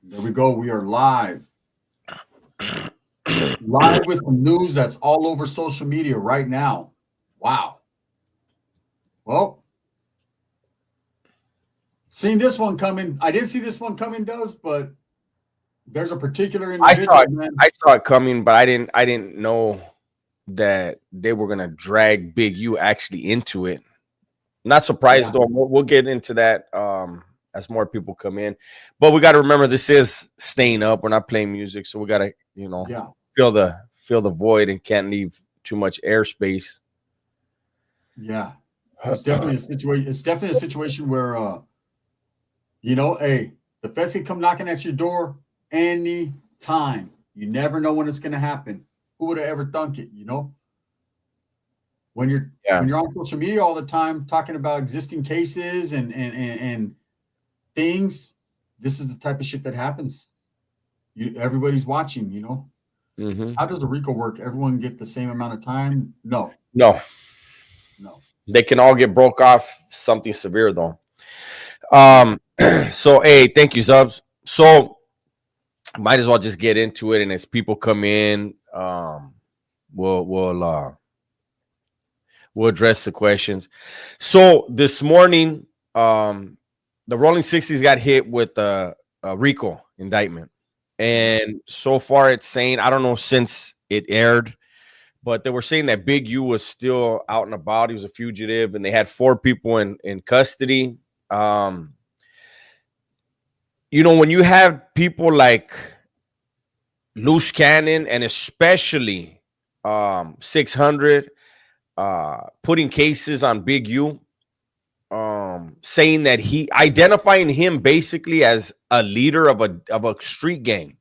There we go. We are live. Live with some news that's all over social media right now. Wow. Well, seeing this one coming. I didn't see this one coming, but there's a particular I saw individual, it. man. I saw it coming, but I didn't know that they were gonna drag Big U actually into it. Not surprised Yeah. though. We'll get into that as more people come in. But we got to remember this is staying up. We're not playing music, so we got to Yeah. fill the void and can't leave too much airspace. Yeah. It's definitely a situation. It's definitely a situation where hey, the feds can come knocking at your door any time. You never know when it's gonna happen. Who would have ever thunk it? When you're Yeah. when you're on social media all the time talking about existing cases and things, this is the type of shit that happens. Everybody's watching. Mm-hmm. How does the Rico work? Everyone get the same amount of time? No, No, no. they can all get broke off something severe though. So hey, thank you, Zubs. So might as well just get into it, and as people come in, we'll address the questions. So this morning, the Rolling 60s got hit with a Rico indictment. And so far it's saying, I don't know since it aired, but they were saying that Big U was still out and about. He was a fugitive, and they had 4 people in custody. When you have people like Luce Cannon and especially 600 putting cases on Big U, saying that he identifying him basically as a leader of a street gang.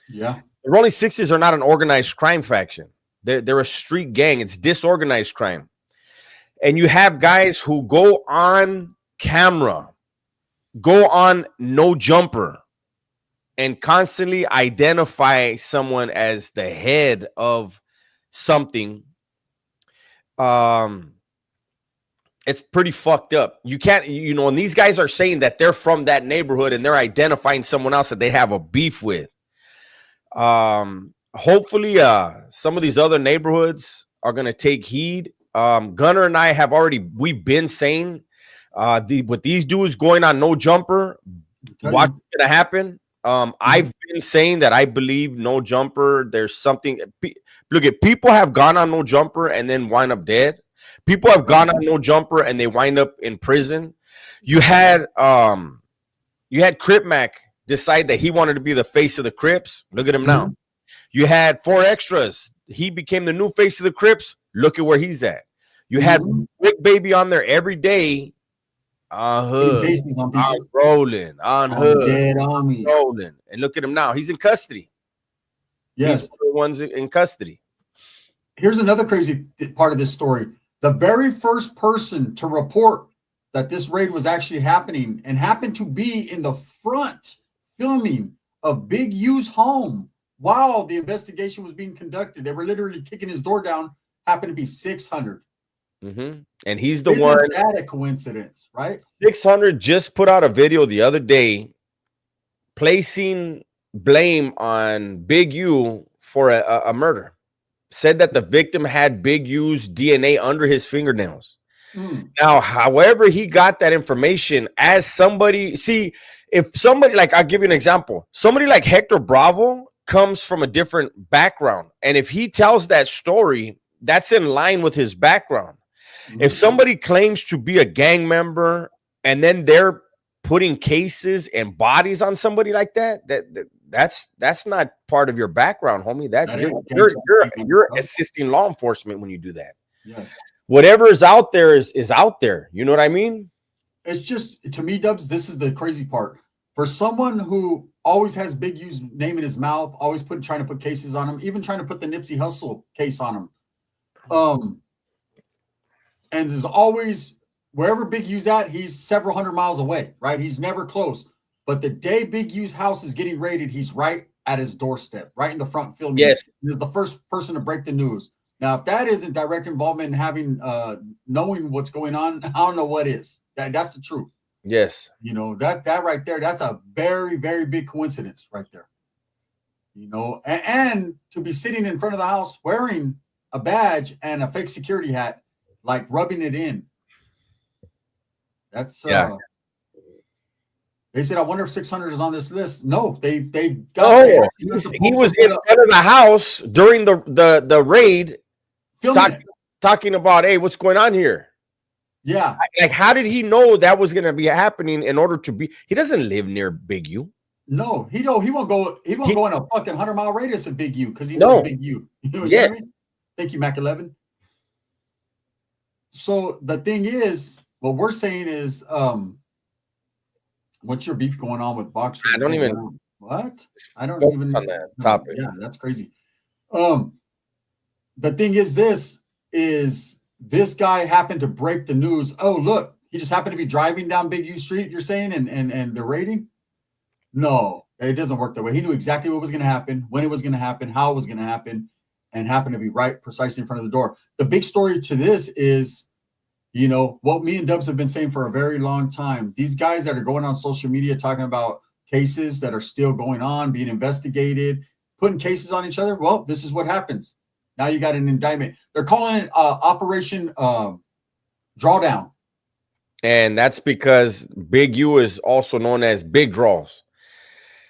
Yeah. The Rolling Sixties are not an organized crime faction. They're a street gang. It's disorganized crime. And you have guys who go on camera, go on No Jumper, and constantly identify someone as the head of something. It's pretty fucked up. You can't, and these guys are saying that they're from that neighborhood and they're identifying someone else that they have a beef with. Hopefully, some of these other neighborhoods are going to take heed. Gunner and I we've been saying, with these dudes going on No Jumper, what's going to happen? I've been saying that I believe No Jumper, there's something. Look, at people have gone on No Jumper and then wind up dead. People have gone on No Jumper and they wind up in prison. You had Crip Mac decide that he wanted to be the face of the Crips. Look at him now. You had 4 Extras. He became the new face of the Crips. Look at where he's at. You had Bricc Baby on there every day. On hood, on rolling, on hood, dead on me. rolling. And look at him now. He's in custody. Yes. He's the ones in custody. Here's another crazy part of this story. The very first person to report that this raid was actually happening and happened to be in the front filming of Big U's home while the investigation was being conducted. They were literally kicking his door down. Happened to be 600. And he's the Isn't one. That a coincidence, right? 600 just put out a video the other day placing blame on Big U for a murder. Said that the victim had Big U's DNA under his fingernails. Now, however he got that information, as somebody, if somebody, like, I'll give you an example. Somebody like Hector Bravo comes from a different background. And if he tells that story, that's in line with his background. If somebody claims to be a gang member and then they're putting cases and bodies on somebody like that's not part of your background, homie. You're assisting law enforcement when you do that. Yes. Whatever is out there is out there. You know what I mean? It's just, to me, Dubs, this is the crazy part. For someone who always has Big U's name in his mouth, always trying to put cases on him, even trying to put the Nipsey Hussle case on him. And there's always, wherever Big U's at, he's several hundred miles away, right? He's never close. But the day Big U's house is getting raided, he's right at his doorstep, right in the front filming. Yes. He's the first person to break the news. Now, if that isn't direct involvement in having knowing what's going on, I don't know what is. That's the truth. Yes. You know, that right there, that's a very, very big coincidence right there. You know, and to be sitting in front of the house wearing a badge and a fake security hat, like rubbing it in. That's Yeah. They said, I wonder if 600 is on this list. No, they got Oh, they got the he was poster in put up, front of the house during the raid, filming it. talking about, hey, what's going on here? Yeah. Like, how did he know that was going to be happening in order to be? He doesn't live near Big U. No, he won't go in a fucking 100-mile radius of Big U because he No. knows Big U. You know what I mean? Thank you, Mac 11. So the thing is, what we're saying is, what's your beef going on with boxers? I don't even what? I don't focus even on that topic. Yeah, that's crazy. The thing is, this guy happened to break the news. Oh, look, he just happened to be driving down Big U Street, you're saying, and the raiding? No, it doesn't work that way. He knew exactly what was going to happen, when it was going to happen, how it was going to happen, and happened to be right precisely in front of the door. The big story to this is, you know, what me and Dubs have been saying for a very long time. These guys that are going on social media talking about cases that are still going on, being investigated, putting cases on each other. Well, this is what happens. Now you got an indictment. They're calling it Operation Drawdown. And that's because Big U is also known as Big Draws.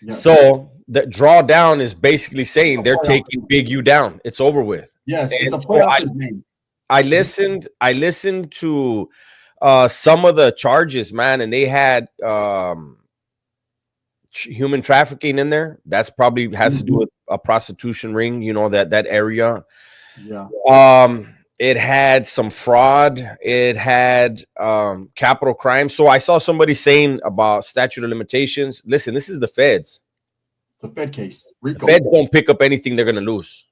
Yes. So the drawdown is basically saying they're taking Big U down. It's over with. Yes, and it's a play off his name. I listened to some of the charges, man, and they had human trafficking in there. That's probably has to do with a prostitution ring, you know, that area. Yeah. It had some fraud. It had capital crime. So I saw somebody saying about statute of limitations. Listen, this is the feds. The Fed case. Rico. The feds don't pick up anything they're going to lose.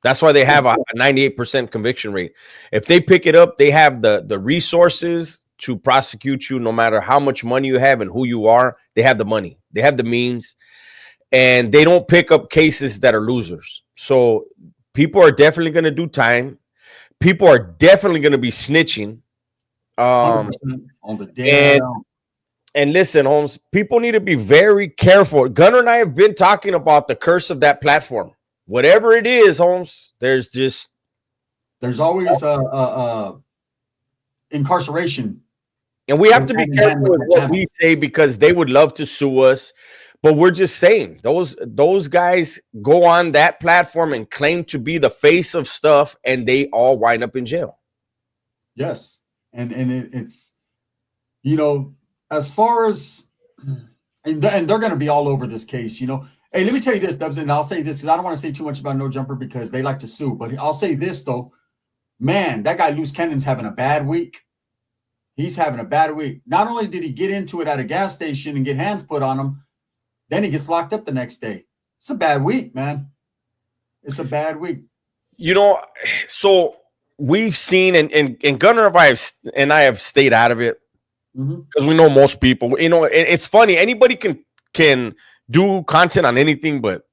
That's why they have a 98% conviction rate. If they pick it up, they have the resources to prosecute you no matter how much money you have and who you are. They have the money. They have the means. And they don't pick up cases that are losers. So people are definitely going to do time. People are definitely going to be snitching. On the day. And listen, Holmes, people need to be very careful. Gunner and I have been talking about the curse of that platform. Whatever it is, Holmes, there's always incarceration. And we have to be careful with what we say because they would love to sue us. But we're just saying those guys go on that platform and claim to be the face of stuff, and they all wind up in jail. Yes, and it's, you know, as far as and they're going to be all over this case. You know, hey, let me tell you this, Dubs, and I'll say this because I don't want to say too much about No Jumper because they like to sue. But I'll say this though, man, that guy Luce Cannon's having a bad week. He's having a bad week. Not only did he get into it at a gas station and get hands put on him, then he gets locked up the next day. It's a bad week, man. It's a bad week. You know, so we've seen, and Gunner and I have stayed out of it because we know most people. You know, it's funny. Anybody can do content on anything, but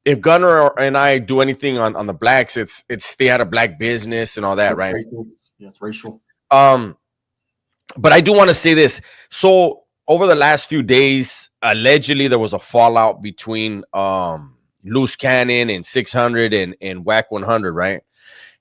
if Gunner and I do anything on the blacks, it's stay out of black business and all that, right? Yeah, it's racial. But I do want to say this. So over the last few days, allegedly there was a fallout between Luce Cannon and 600 and Whack 100, right?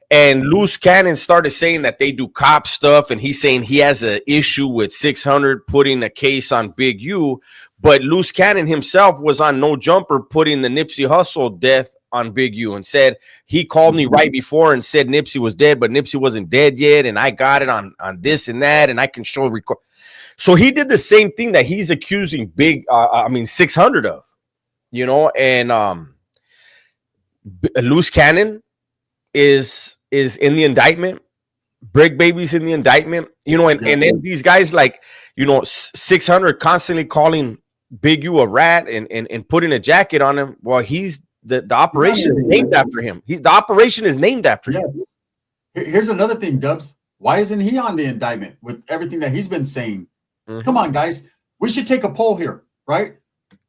And Luce Cannon started saying that they do cop stuff, and he's saying he has an issue with 600 putting a case on Big U. But Luce Cannon himself was on No Jumper putting the Nipsey Hussle death on Big U and said he called me right before and said Nipsey was dead, but Nipsey wasn't dead yet, and I got it on this and that, and I can show record. So he did the same thing that he's accusing 600 of, you know, and Luce Cannon is in the indictment. Bricc Baby's in the indictment, you know, and then these guys like, you know, 600 constantly calling Big U a rat and putting a jacket on him. Well, he's the operation is named after him. The operation is named after him. Here's another thing, Dubs. Why isn't he on the indictment with everything that he's been saying? Come on, guys. We should take a poll here, right?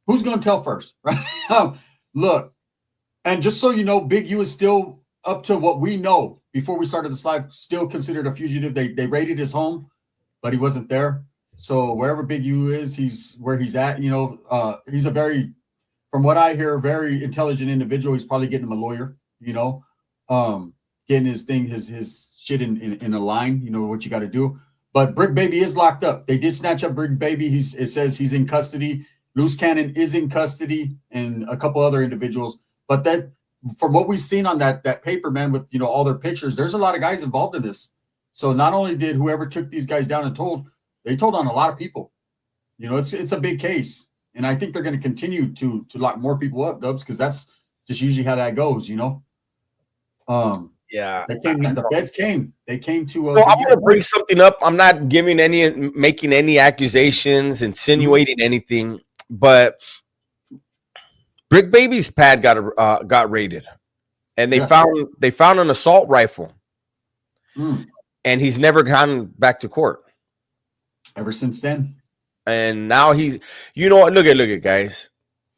Who's going to tell first, right? Look, and just so you know, Big U is still, up to what we know before we started this live, still considered a fugitive. They raided his home, but he wasn't there. So wherever Big U is, he's where he's at. You know, he's a very, from what I hear, very intelligent individual. He's probably getting him a lawyer. You know, getting his thing, his shit in a line. You know what you got to do. But Bricc Baby is locked up. They did snatch up Bricc Baby. It says he's in custody. Luce Cannon is in custody, and a couple other individuals. But that, from what we've seen on that paper, man, with all their pictures, there's a lot of guys involved in this. So not only did whoever took these guys down and they told on a lot of people. It's a big case, and I think they're going to continue to lock more people up, Dubs, because that's just usually how that goes. Yeah, the feds came. They came to. Well, I'm going to bring something up. I'm not making any accusations, insinuating anything, but Bricc Baby's pad got raided, and they found an assault rifle, and he's never gone back to court ever since then. And now he's, look at guys.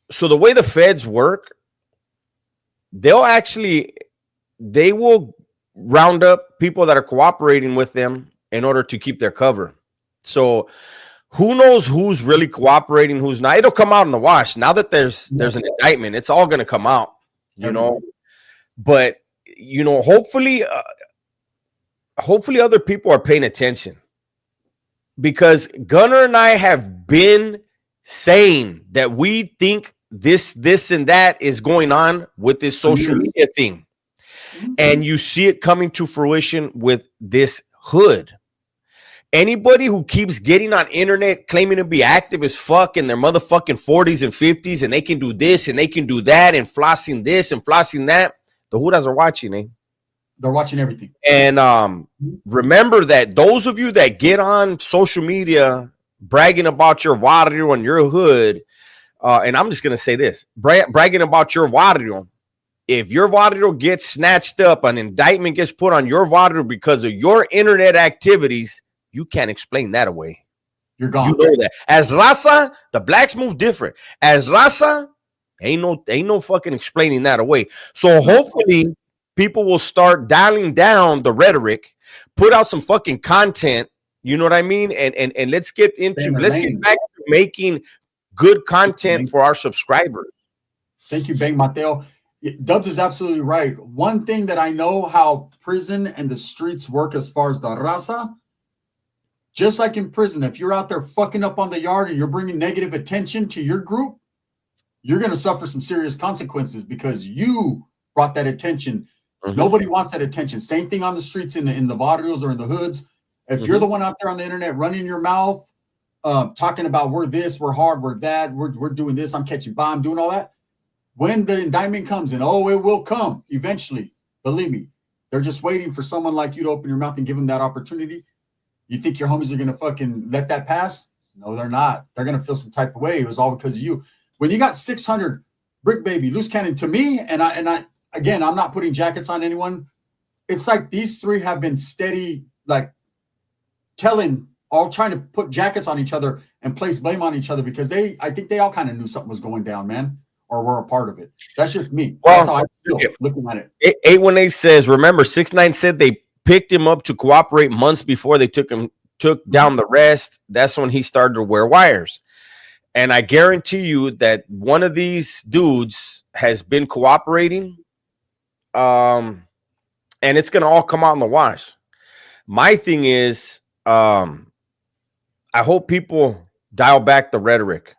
So the way the feds work, they will round up people that are cooperating with them in order to keep their cover. So who knows who's really cooperating, who's not? It'll come out in the wash. Now that there's an indictment, it's all going to come out, But hopefully other people are paying attention, because Gunner and I have been saying that we think this and that is going on with this social media thing. And you see it coming to fruition with this hood. Anybody who keeps getting on internet claiming to be active as fuck in their motherfucking 40s and 50s, and they can do this and they can do that, and flossing this and flossing that, the hoodas are watching, eh? They're watching everything. And remember that those of you that get on social media bragging about your barrio and your hood, and I'm just going to say this, bragging about your barrio, if your barrio gets snatched up, an indictment gets put on your barrio because of your internet activities, you can't explain that away. You're gone. You know that. As raza, the blacks move different. As raza, ain't no fucking explaining that away. So hopefully people will start dialing down the rhetoric, put out some fucking content. You know what I mean? And let's get back to making good content for our subscribers. Thank you, Bang Mateo. Dubs is absolutely right. One thing that I know how prison and the streets work as far as the raza, just like in prison, if you're out there fucking up on the yard and you're bringing negative attention to your group, you're going to suffer some serious consequences because you brought that attention. Nobody wants that attention. Same thing on the streets in the barrios or in the hoods. If you're the one out there on the internet running your mouth, talking about we're this, we're hard, we're that, we're doing this, I'm catching bomb, doing all that. When the indictment comes in, it will come eventually. Believe me, they're just waiting for someone like you to open your mouth and give them that opportunity. You think your homies are going to fucking let that pass? No, they're not. They're going to feel some type of way. It was all because of you. When you got 600 Bricc Baby, Luce Cannon, to me, and I again, I'm not putting jackets on anyone. It's like these three have been steady, like trying to put jackets on each other and place blame on each other because I think they all kind of knew something was going down, man. Or were a part of it. That's just me. Well, that's how I feel looking at it. 818 says, remember, 6ix9ine said they picked him up to cooperate months before they took down the rest. That's when he started to wear wires. And I guarantee you that one of these dudes has been cooperating. And it's going to all come out in the wash. My thing is, I hope people dial back the rhetoric.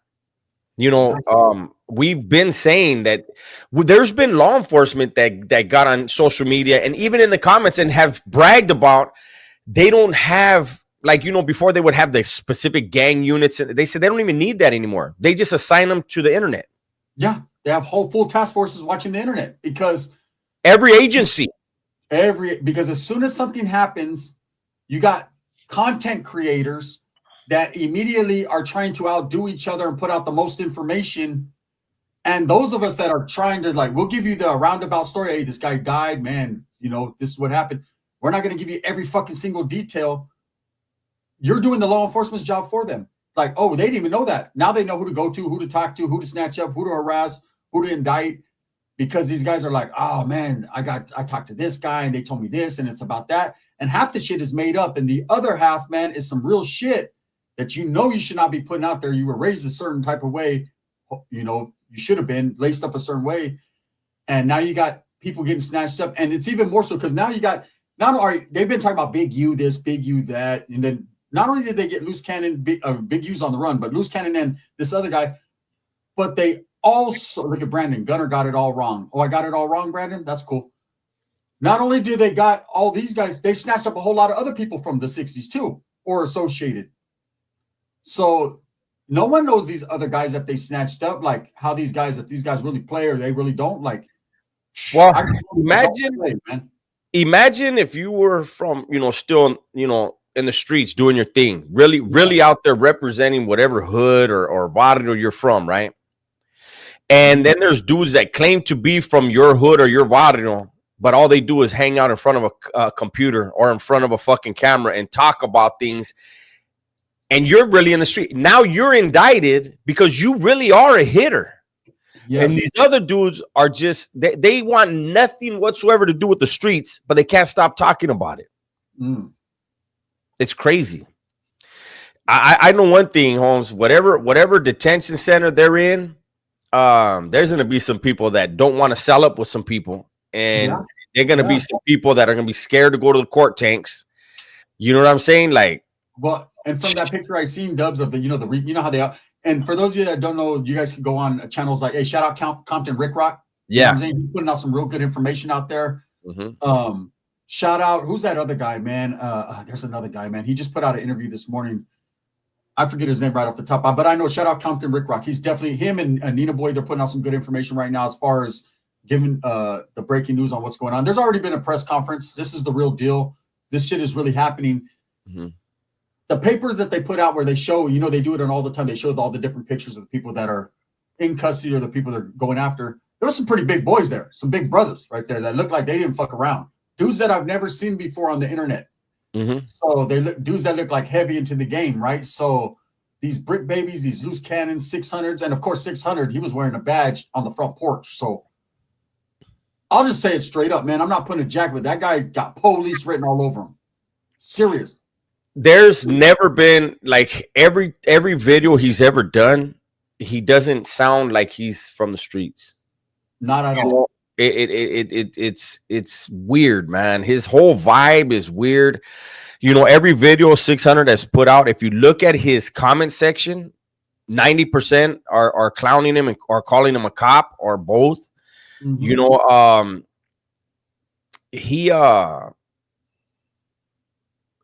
We've been saying that there's been law enforcement that got on social media and even in the comments and have bragged about they don't have, before they would have the specific gang units. And they said they don't even need that anymore. They just assign them to the internet. Yeah, they have whole full task forces watching the internet because every agency. Because as soon as something happens, you got content creators that immediately are trying to outdo each other and put out the most information. And those of us that are trying to we'll give you the roundabout story. Hey, this guy died, man. This is what happened. We're not going to give you every fucking single detail. You're doing the law enforcement's job for them. They didn't even know that. Now they know who to go to, who to talk to, who to snatch up, who to harass, who to indict. Because these guys are like, oh man, I talked to this guy and they told me this and it's about that. And half the shit is made up. And the other half, man, is some real shit. that you should not be putting out there. You were raised a certain type of way, you should have been laced up a certain way, and now you got people getting snatched up, and it's even more so because now you got not only they've been talking about Big U this, Big U that, and then not only did they get Luce Cannon, Big U's on the run, but Luce Cannon and this other guy, but they also look at Brandon Gunner got it all wrong. Oh, I got it all wrong, Brandon. That's cool. Not only do they got all these guys, they snatched up a whole lot of other people from the 60s too, or associated. So no one knows these other guys that they snatched up, like how these guys, if these guys really play or they really don't. Like, well, imagine if you were from, still, in the streets doing your thing, really out there representing whatever hood or barrio you're from, right? And then there's dudes that claim to be from your hood or your barrio, but all they do is hang out in front of a computer or in front of a fucking camera and talk about things. And you're really in the street. Now you're indicted because you really are a hitter. Yes. And these other dudes are just, they want nothing whatsoever to do with the streets, but they can't stop talking about it. It's crazy. I know one thing, Holmes, whatever detention center they're in, there's going to be some people that don't want to sell up with some people. And they're going to be some people that are going to be scared to go to the court tanks. You know what I'm saying? Like, well, and from that picture I seen, Dubs, of the, how they are. And for those of you that don't know, you guys can go on channels like, hey, shout out Compton Rick Rock. Yeah. I'm saying? He's putting out some real good information out there. Shout out, who's that other guy, man? There's another guy, man. He just put out an interview this morning. I forget his name right off the top, but I know, shout out Compton Rick Rock. He's definitely, him and Nina Boy, they're putting out some good information right now as far as giving the breaking news on what's going on. There's already been a press conference. This is the real deal. This shit is really happening. The papers that they put out where they show, they do it on all the time. They showed all the different pictures of the people that are in custody or the people they're going after. There was some pretty big boys there, some big brothers right there that looked like they didn't fuck around. Dudes that I've never seen before on the internet. So they look dudes that look like heavy into the game, right? So these Bricc babies, these Luce Cannons, 600s, and of course 600, he was wearing a badge on the front porch. So I'll just say it straight up, man. I'm not putting a jack with that guy. Got police written all over him. Serious. There's never been, like, every video he's ever done, he doesn't sound like he's from the streets. Not at all. It's weird, man. His whole vibe is weird. Every video 600 that's put out, if you look at his comment section, 90% are clowning him and are calling him a cop or both.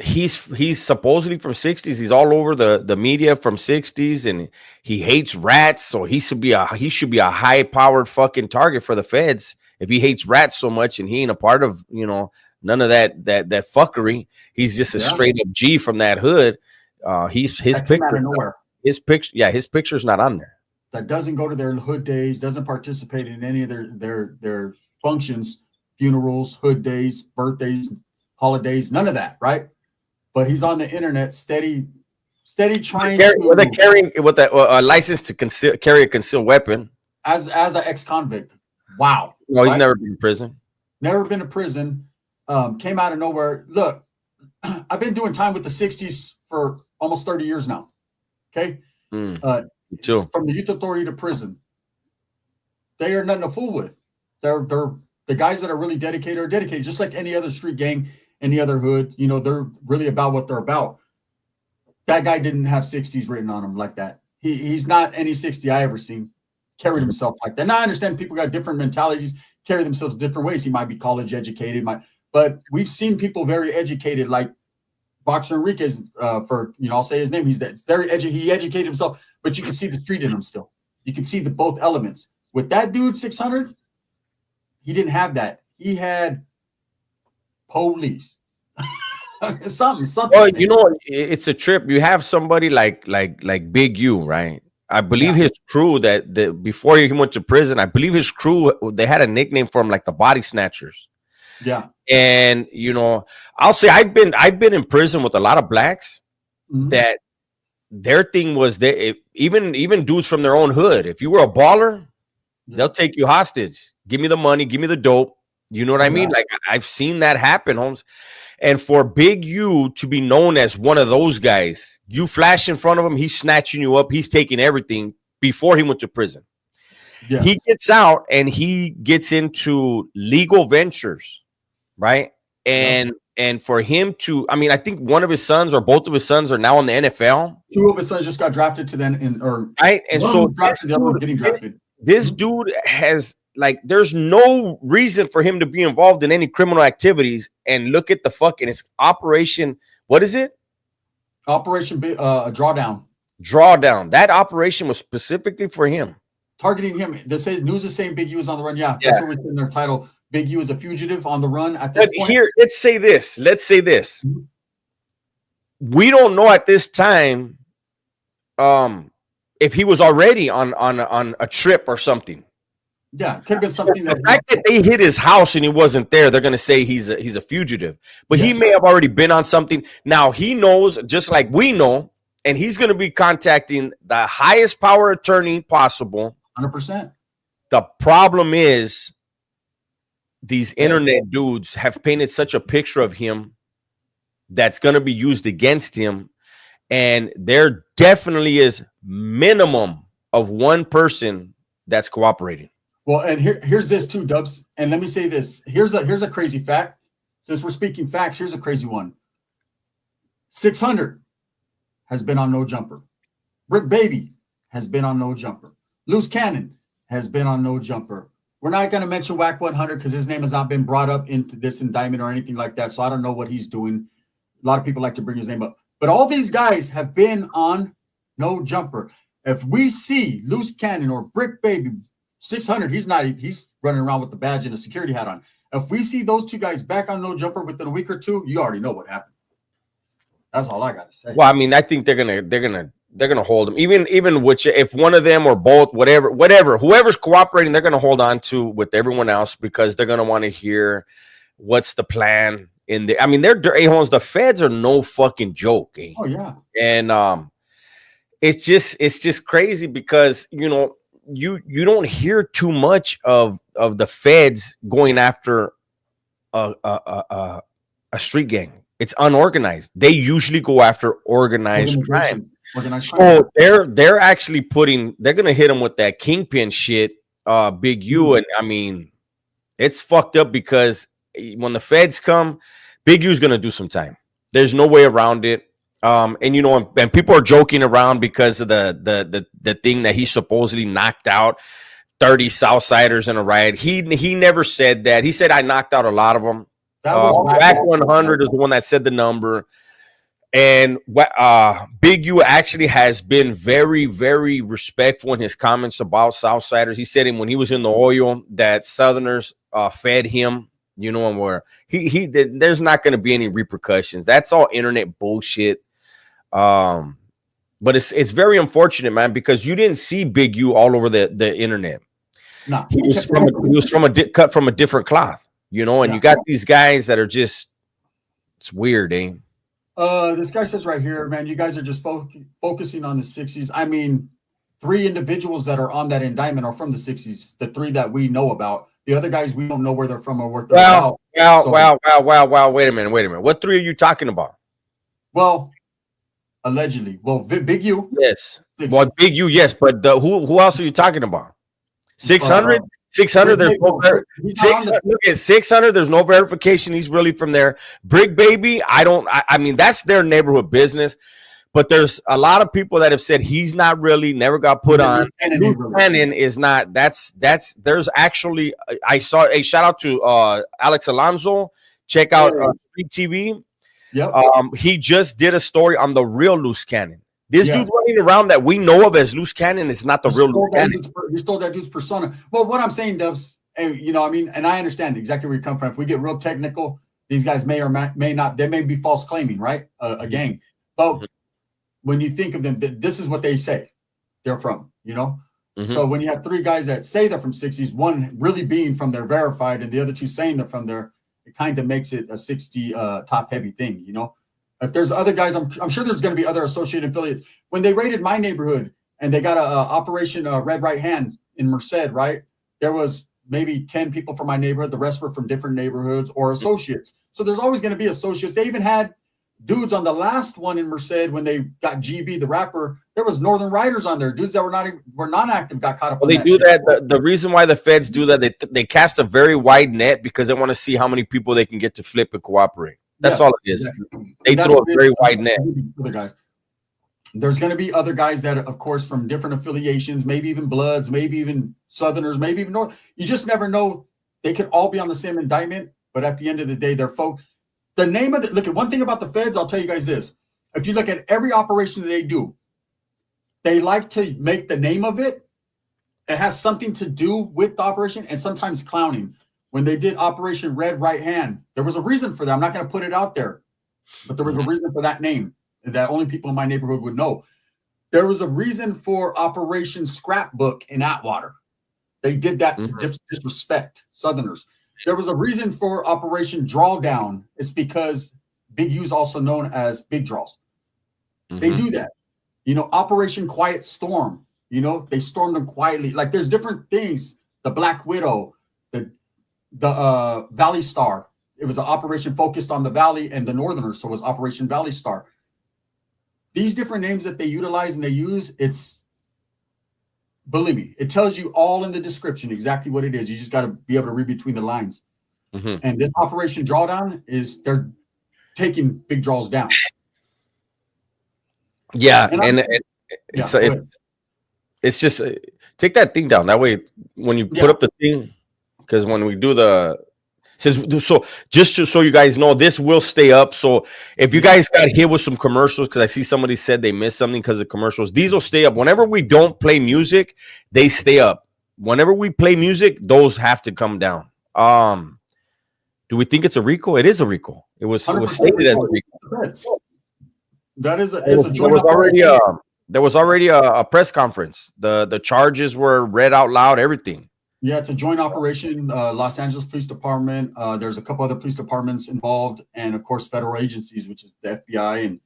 He's supposedly from 60s. He's all over the media from 60s, and he hates rats. So he should be a high powered fucking target for the feds if he hates rats so much and he ain't a part of none of that fuckery. He's just a straight up G from that hood. His picture's not on there. That doesn't go to their hood days, doesn't participate in any of their functions, funerals, hood days, birthdays, holidays, none of that, right? But he's on the internet, steady trying to carrying with a license to carry a concealed weapon as an ex-convict. Wow. No, he's never been in prison. Never been to prison. Came out of nowhere. Look, I've been doing time with the 60s for almost 30 years now. Okay. Me too. From the youth authority to prison. They are nothing to fool with. They're the guys that are really dedicated are dedicated, just like any other street gang, any other hood. They're really about what they're about. That guy didn't have 60s written on him like that. He's not any 60 I ever seen carried himself like that. Now I understand people got different mentalities, carry themselves different ways. He might be college educated, but we've seen people very educated, like Boxer Enriquez, I'll say his name. He's very he educated himself, but you can see the street in him still. You can see both elements. With that dude, 600, he didn't have that. He had police. something. Well, it's a trip. You have somebody like Big U, right? I believe his crew that before he went to prison, I believe his crew, they had a nickname for him, like the Body Snatchers. Yeah. And I'll say I've been in prison with a lot of blacks that their thing was even dudes from their own hood. If you were a baller, they'll take you hostage. Give me the money, give me the dope. You know what I mean? Like I've seen that happen, Holmes. And for Big U to be known as one of those guys, you flash in front of him, he's snatching you up, he's taking everything before he went to prison. Yes. He gets out and he gets into legal ventures, right? And for him to, I mean, I think one of his sons or both of his sons are now in the NFL. Two of his sons just got drafted to then, right. And so drafted, the other one getting drafted. This dude has like, there's no reason for him to be involved in any criminal activities. And look at the fucking it's Operation. What is it? Operation Drawdown. Drawdown. That operation was specifically for him. Targeting him. They say news is saying Big U is on the run. Yeah, that's what we said in their title. Big U is a fugitive on the run at this point. Here, let's say this. Mm-hmm. We don't know at this time if he was already on a trip or something. Yeah, could have been something. The fact that they hit his house and he wasn't there, they're gonna say he's a fugitive. But he may have already been on something. Now he knows, just like we know, and he's gonna be contacting the highest power attorney possible. 100%. The problem is these internet dudes have painted such a picture of him that's going to be used against him. And there definitely is minimum of one person that's cooperating. Well, and here's this too, Dubs. And let me say this. Here's a crazy fact. Since we're speaking facts, here's a crazy one. 600 has been on No Jumper. Bricc Baby has been on No Jumper. Luce Cannon has been on No Jumper. We're not going to mention Whack 100 because his name has not been brought up into this indictment or anything like that. So I don't know what he's doing. A lot of people like to bring his name up. But all these guys have been on No Jumper. If we see Luce Cannon or Bricc Baby, 600, he's running around with the badge and a security hat on. If we see those two guys back on No Jumper within a week or two, you already know what happened. That's all I got to say. Well, I mean, I think they're gonna hold him, even which if one of them or both, whoever's cooperating, they're gonna hold on to with everyone else because they're gonna want to hear what's the plan in the. I mean, they're a-holes. The feds are no fucking joke. Eh? Oh yeah, and it's just crazy because you don't hear too much of the feds going after a street gang. It's unorganized. They usually go after organized crime. So they're actually they're gonna hit them with that kingpin shit, Big U. And I mean, it's fucked up because when the feds come, Big U's gonna do some time. There's no way around it. And people are joking around because of the thing that he supposedly knocked out 30 Southsiders in a riot. He never said that. He said I knocked out a lot of them. Whack 100 is the one that said the number. And Big U actually has been very, very respectful in his comments about Southsiders. He said when he was in the oil that Southerners fed him, and where there's not going to be any repercussions. That's all internet bullshit. But it's very unfortunate, man, because you didn't see Big U all over the internet. No, he was cut from a different cloth. And you got these guys that are just, it's weird, eh? This guy says right here, man, you guys are just focusing on the 60s. I mean, 3 individuals that are on that indictment are from the 60s, the 3 that we know about. The other guys, we don't know where they're from or where they're about. Wow. Wait a minute. What 3 are you talking about? Well, allegedly. Well, Big U. Yes. 60s. Well, Big U, yes. But who else are you talking about? 600? 600, there's no 600, there's no verification he's really from there. Bricc Baby, I mean, that's their neighborhood business, but there's a lot of people that have said he's not really, never got put on. Cannon is not, there's actually, I saw a shout out to Alex Alonso. Check out Street TV. Yep. He just did a story on the real Luce Cannon. This dude running around that we know of as Luce Cannon is not the real Luce Cannon. He stole that dude's persona. Well, what I'm saying, Dubs, I mean, and I understand exactly where you come from. If we get real technical, these guys may or may not, they may be false claiming, right? A gang. But when you think of them, this is what they say they're from, So when you have 3 guys that say they're from 60s, one really being from there verified and the other 2 saying they're from there, it kind of makes it a 60 top heavy thing, If there's other guys, I'm sure there's going to be other associated affiliates. When they raided my neighborhood and they got a Operation Red Right Hand in Merced, right? There was maybe 10 people from my neighborhood. The rest were from different neighborhoods or associates. So there's always going to be associates. They even had dudes on the last one in Merced when they got GB, the rapper. There was Northern Riders on there. Dudes that were non-active got caught up. Well, they do that. The reason why the feds do that, they cast a very wide net because they want to see how many people they can get to flip and cooperate. That's all it is. Exactly. They throw a very wide net. Other guys. There's going to be other guys that, of course, from different affiliations, maybe even Bloods, maybe even Southerners, maybe even North. You just never know. They could all be on the same indictment, but at the end of the day, they're folk. The name of the look at one thing about the feds, I'll tell you guys this. If you look at every operation that they do, they like to make the name of it. It has something to do with the operation and sometimes clowning. When they did Operation Red Right Hand, there was a reason for that. I'm not going to put it out there, but there was a reason for that name that only people in my neighborhood would know. There was a reason for Operation Scrapbook in Atwater. They did that to disrespect Southerners. There was a reason for Operation Drawdown. It's because Big U's also known as Big Draws. They do that. You know, Operation Quiet Storm. You know, they stormed them quietly. Like there's different things. The Black Widow, the Valley Star. It was an operation focused on the Valley and the Northerners, so it was Operation Valley Star. These different names that they utilize and they use, it's, believe me, it tells you all in the description exactly what it is. You just got to be able to read between the lines. And this Operation Drawdown is they're taking big draws down. Yeah, and it's just take that thing down. That way, when you put up the thing, because when we do just so you guys know, this will stay up. So if you guys got hit with some commercials, because I see somebody said they missed something because of commercials, these will stay up. Whenever we don't play music, they stay up. Whenever we play music, those have to come down. Do we think it's a Rico? It is a Rico. It was stated as a Rico. That is it's a joint there was already a press conference. The charges were read out loud, everything. Yeah, it's a joint operation. Los Angeles Police Department. There's a couple other police departments involved, and of course, federal agencies, which is the FBI and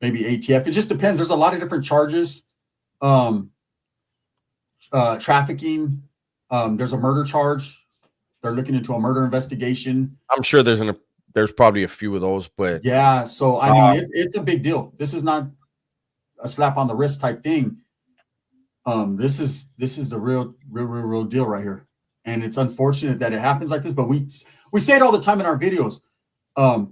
maybe ATF. It just depends. There's a lot of different charges. Trafficking. There's a murder charge. They're looking into a murder investigation. I'm sure there's probably a few of those, but yeah. So I mean, it's a big deal. This is not a slap on the wrist type thing. This is the real deal right here, and it's unfortunate that it happens like this. But we say it all the time in our videos,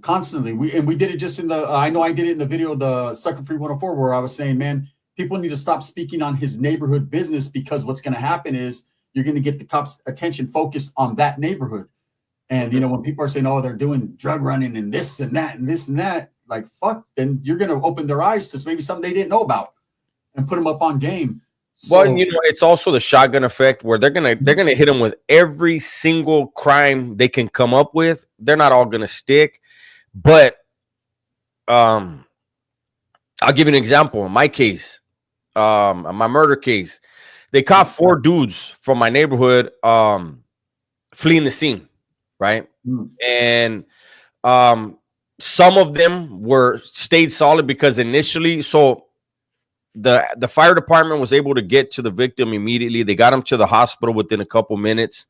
constantly. We did it just in the. I know I did it in the video, the Sucker Free 104, where I was saying, man, people need to stop speaking on his neighborhood business, because what's going to happen is you're going to get the cops' attention focused on that neighborhood. And you know, when people are saying, oh, they're doing drug running and this and that and this and that, like fuck, then you're going to open their eyes to maybe something they didn't know about and put them up on game. So, well, you know, it's also the shotgun effect, where they're gonna hit them with every single crime they can come up with. They're not all gonna stick, but I'll give you an example. In my case, my murder case, they caught 4 dudes from my neighborhood fleeing the scene, right? And some of them stayed solid because initially, the fire department was able to get to the victim immediately. They got him to the hospital within a couple minutes,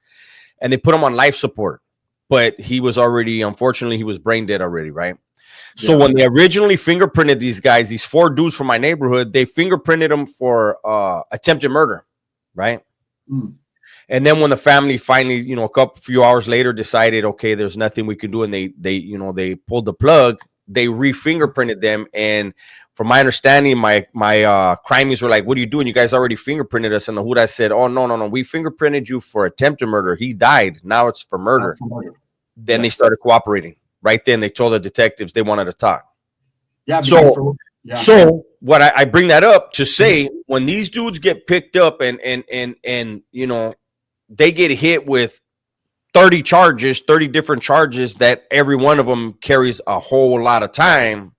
and they put him on life support. But he was unfortunately, he was brain dead already, right? Yeah. So when they originally fingerprinted these guys, these 4 dudes from my neighborhood, they fingerprinted them for attempted murder, right? And then when the family finally, you know, few hours later decided, okay, there's nothing we can do, and they pulled the plug, they re-fingerprinted them. And from my understanding, my crimies were like, what are you doing? You guys already fingerprinted us. And the Huda said, oh, no. We fingerprinted you for attempted murder. He died. Now it's for murder. Then they started cooperating. Right then, they told the detectives they wanted to talk. Yeah. So what I bring that up to say, when these dudes get picked up and you know, they get hit with 30 different charges that every one of them carries a whole lot of time,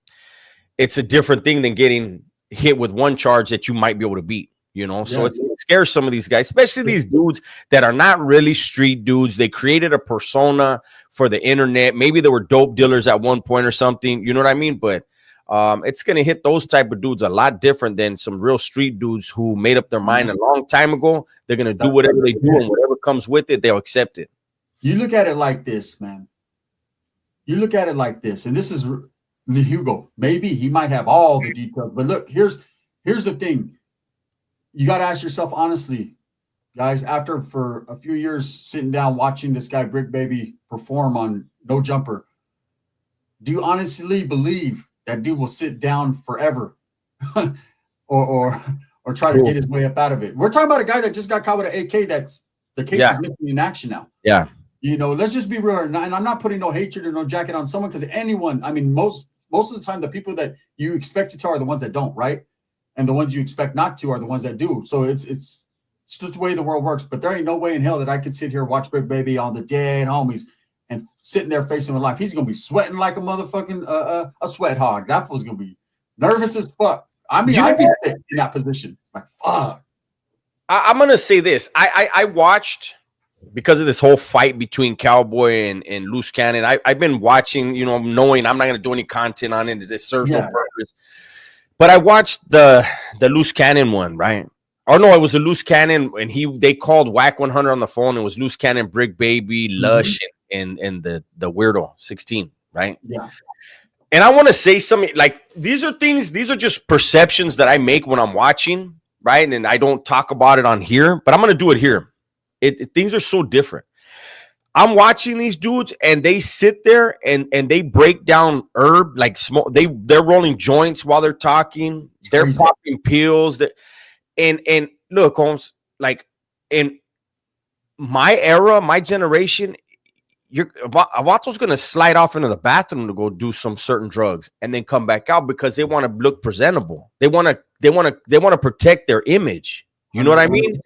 it's a different thing than getting hit with one charge that you might be able to beat, you know? So it scares some of these guys, especially these dudes that are not really street dudes. They created a persona for the internet. Maybe they were dope dealers at one point or something, you know what I mean? But It's gonna hit those type of dudes a lot different than some real street dudes who made up their mind a long time ago. They're gonna do whatever they do, and whatever comes with it, they'll accept it. You look at it like this, man. You look at it like this, and this is Hugo. Maybe he might have all the details, but look, here's the thing. You got to ask yourself honestly, guys, after for a few years sitting down watching this guy Bricc Baby perform on No Jumper, do you honestly believe that dude will sit down forever or try to get his way up out of it? We're talking about a guy that just got caught with an AK that's the case is missing in action now. Yeah. You know, let's just be real. And I'm not putting no hatred or no jacket on someone, because anyone, I mean, most of the time, the people that you expect to are the ones that don't, right? And the ones you expect not to are the ones that do. So it's just the way the world works. But there ain't no way in hell that I could sit here, watch Bricc Baby on the dead homies and sitting there facing with life. He's going to be sweating like a motherfucking a sweat hog. That fool's going to be nervous as fuck. I mean, I'd be sitting in that position. Like, fuck. I'm going to say this. I watched, because of this whole fight between Cowboy and Luce Cannon, I've been watching, you know, knowing I'm not going to do any content on it. It serves no purpose. But I watched the Luce Cannon one, right? Oh no, it was a Luce Cannon, and they called Whack 100 on the phone. It was Luce Cannon, Bricc Baby, Lush, and the weirdo 16, right? Yeah. And I want to say something like these are just perceptions that I make when I'm watching, right? And I don't talk about it on here, but I'm gonna do it here. Things are so different. I'm watching these dudes, and they sit there and they break down herb, like smoke. They're rolling joints while they're talking. They're popping pills. And look, Holmes, like in my era, my generation, Avato's gonna slide off into the bathroom to go do some certain drugs and then come back out because they want to look presentable. They want to protect their image. You know what I mean?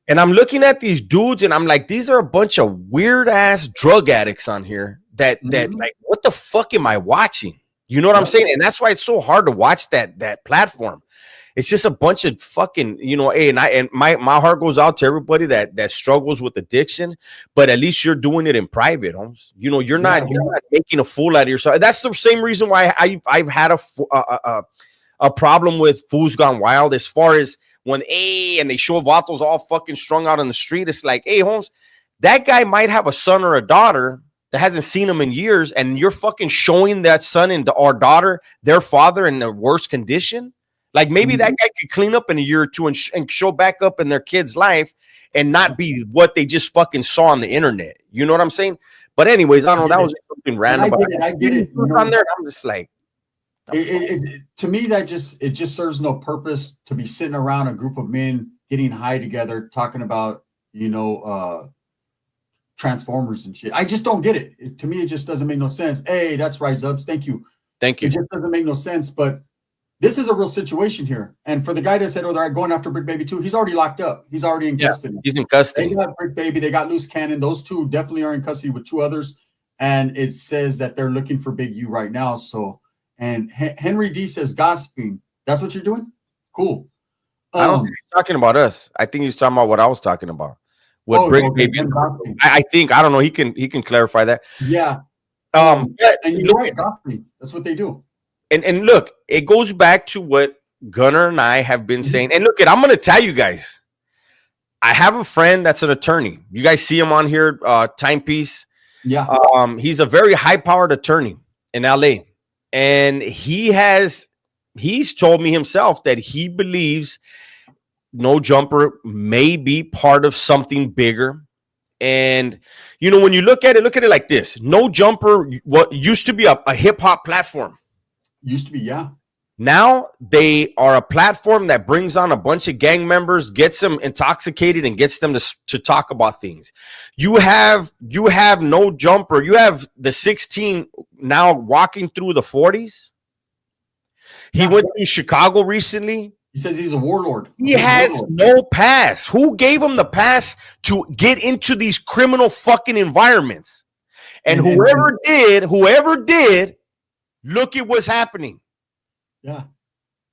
And I'm looking at these dudes, and I'm like, these are a bunch of weird ass drug addicts on here that like, what the fuck am I watching? You know what I'm saying? And that's why it's so hard to watch that platform. It's just a bunch of fucking, you know, hey, and my heart goes out to everybody that struggles with addiction, but at least you're doing it in private, Holmes. You know, you're not making a fool out of yourself. That's the same reason why I've had a problem with Fools Gone Wild, as far as when and they show Vatos all fucking strung out on the street. It's like, hey, Holmes, that guy might have a son or a daughter that hasn't seen him in years, and you're fucking showing that son and or daughter their father in the worst condition. Like, maybe that guy could clean up in a year or two and show back up in their kid's life and not be what they just fucking saw on the internet. You know what I'm saying? But anyways, I don't know. That was something random. I get it. You know, on there, I'm just like, to me, that just serves no purpose to be sitting around a group of men getting high together, talking about, you know, Transformers and shit. I just don't get it. To me, it just doesn't make no sense. Hey, that's Rise Ups. Thank you. It just doesn't make no sense. But this is a real situation here. And for the guy that said, oh, they're going after Bricc Baby too, he's already locked up. He's already in custody. He's in custody. They got Bricc Baby. They got Luce Cannon. Those two definitely are in custody with two others. And it says that they're looking for Big U right now. So, and Henry D says, gossiping. That's what you're doing? Cool. I don't think he's talking about us. I think he's talking about what I was talking about. With Bricc Baby. I think, I don't know. He can clarify that. Yeah. And you're right, gossiping. That's what they do. And look, it goes back to what Gunner and I have been saying. And look, I'm going to tell you guys, I have a friend that's an attorney. You guys see him on here, Timepiece. Yeah. He's a very high-powered attorney in LA. And he's told me himself that he believes No Jumper may be part of something bigger. And, you know, when you look at it like this, No Jumper, what used to be a hip-hop platform. Used to be, yeah. Now they are a platform that brings on a bunch of gang members, gets them intoxicated, and gets them to talk about things. You have No Jumper. You have the 16 now walking through the 40s. He went to Chicago recently. He says he's a warlord. He has no pass. Who gave him the pass to get into these criminal fucking environments? And whoever did, look at what's happening. Yeah.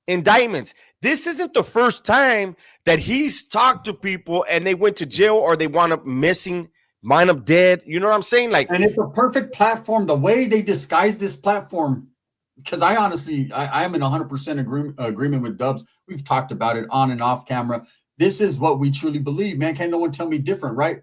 Indictments. This isn't the first time that he's talked to people and they went to jail or they wound up missing, wind up dead. You know what I'm saying? Like, and it's a perfect platform. The way they disguise this platform because I honestly, I am in 100% agreement with Dubs. We've talked about it on and off camera. This is what we truly believe, man. Can't no one tell me different, right?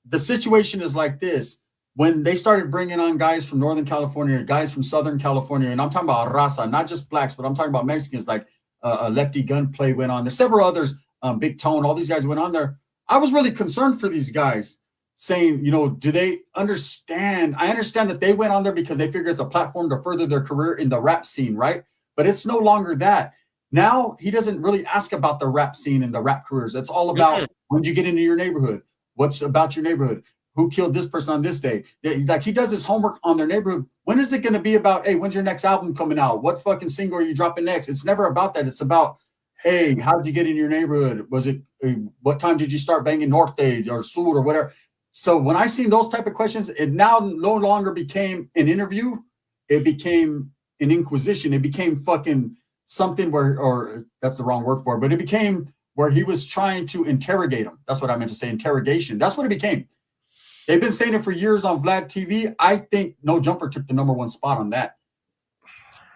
The situation is like this. When they started bringing on guys from Northern California, guys from Southern California, and I'm talking about raza, not just blacks, but I'm talking about Mexicans, like Lefty Gunplay went on there. Several others, Big Tone, all these guys went on there. I was really concerned for these guys, saying, you know, do they understand? I understand that they went on there because they figure it's a platform to further their career in the rap scene, right? But it's no longer that. Now he doesn't really ask about the rap scene and the rap careers. It's all about when you get into your neighborhood. What's about your neighborhood? Who killed this person on this day? Like he does his homework on their neighborhood. When is it going to be about, hey, when's your next album coming out? What fucking single are you dropping next? It's never about that. It's about, hey, how did you get in your neighborhood? Was it, what time did you start banging Norte or Sur or whatever? So when I seen those type of questions, it now no longer became an interview. It became an inquisition. It became fucking something where, or that's the wrong word for it, but it became where he was trying to interrogate him. That's what I meant to say, interrogation. That's what it became. They've been saying it for years on Vlad TV. I think No Jumper took the #1 spot on that.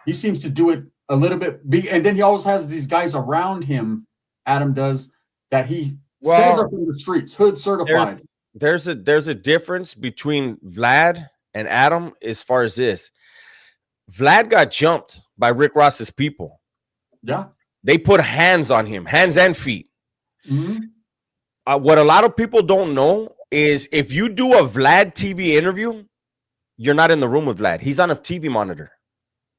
He seems to do it a little bit. And then he always has these guys around him, Adam does, that he says are from the streets, hood certified. There's a difference between Vlad and Adam as far as this. Vlad got jumped by Rick Ross's people. Yeah. They put hands on him, hands and feet. Mm-hmm. What a lot of people don't know is if you do a Vlad TV interview, you're not in the room with Vlad. He's on a TV monitor.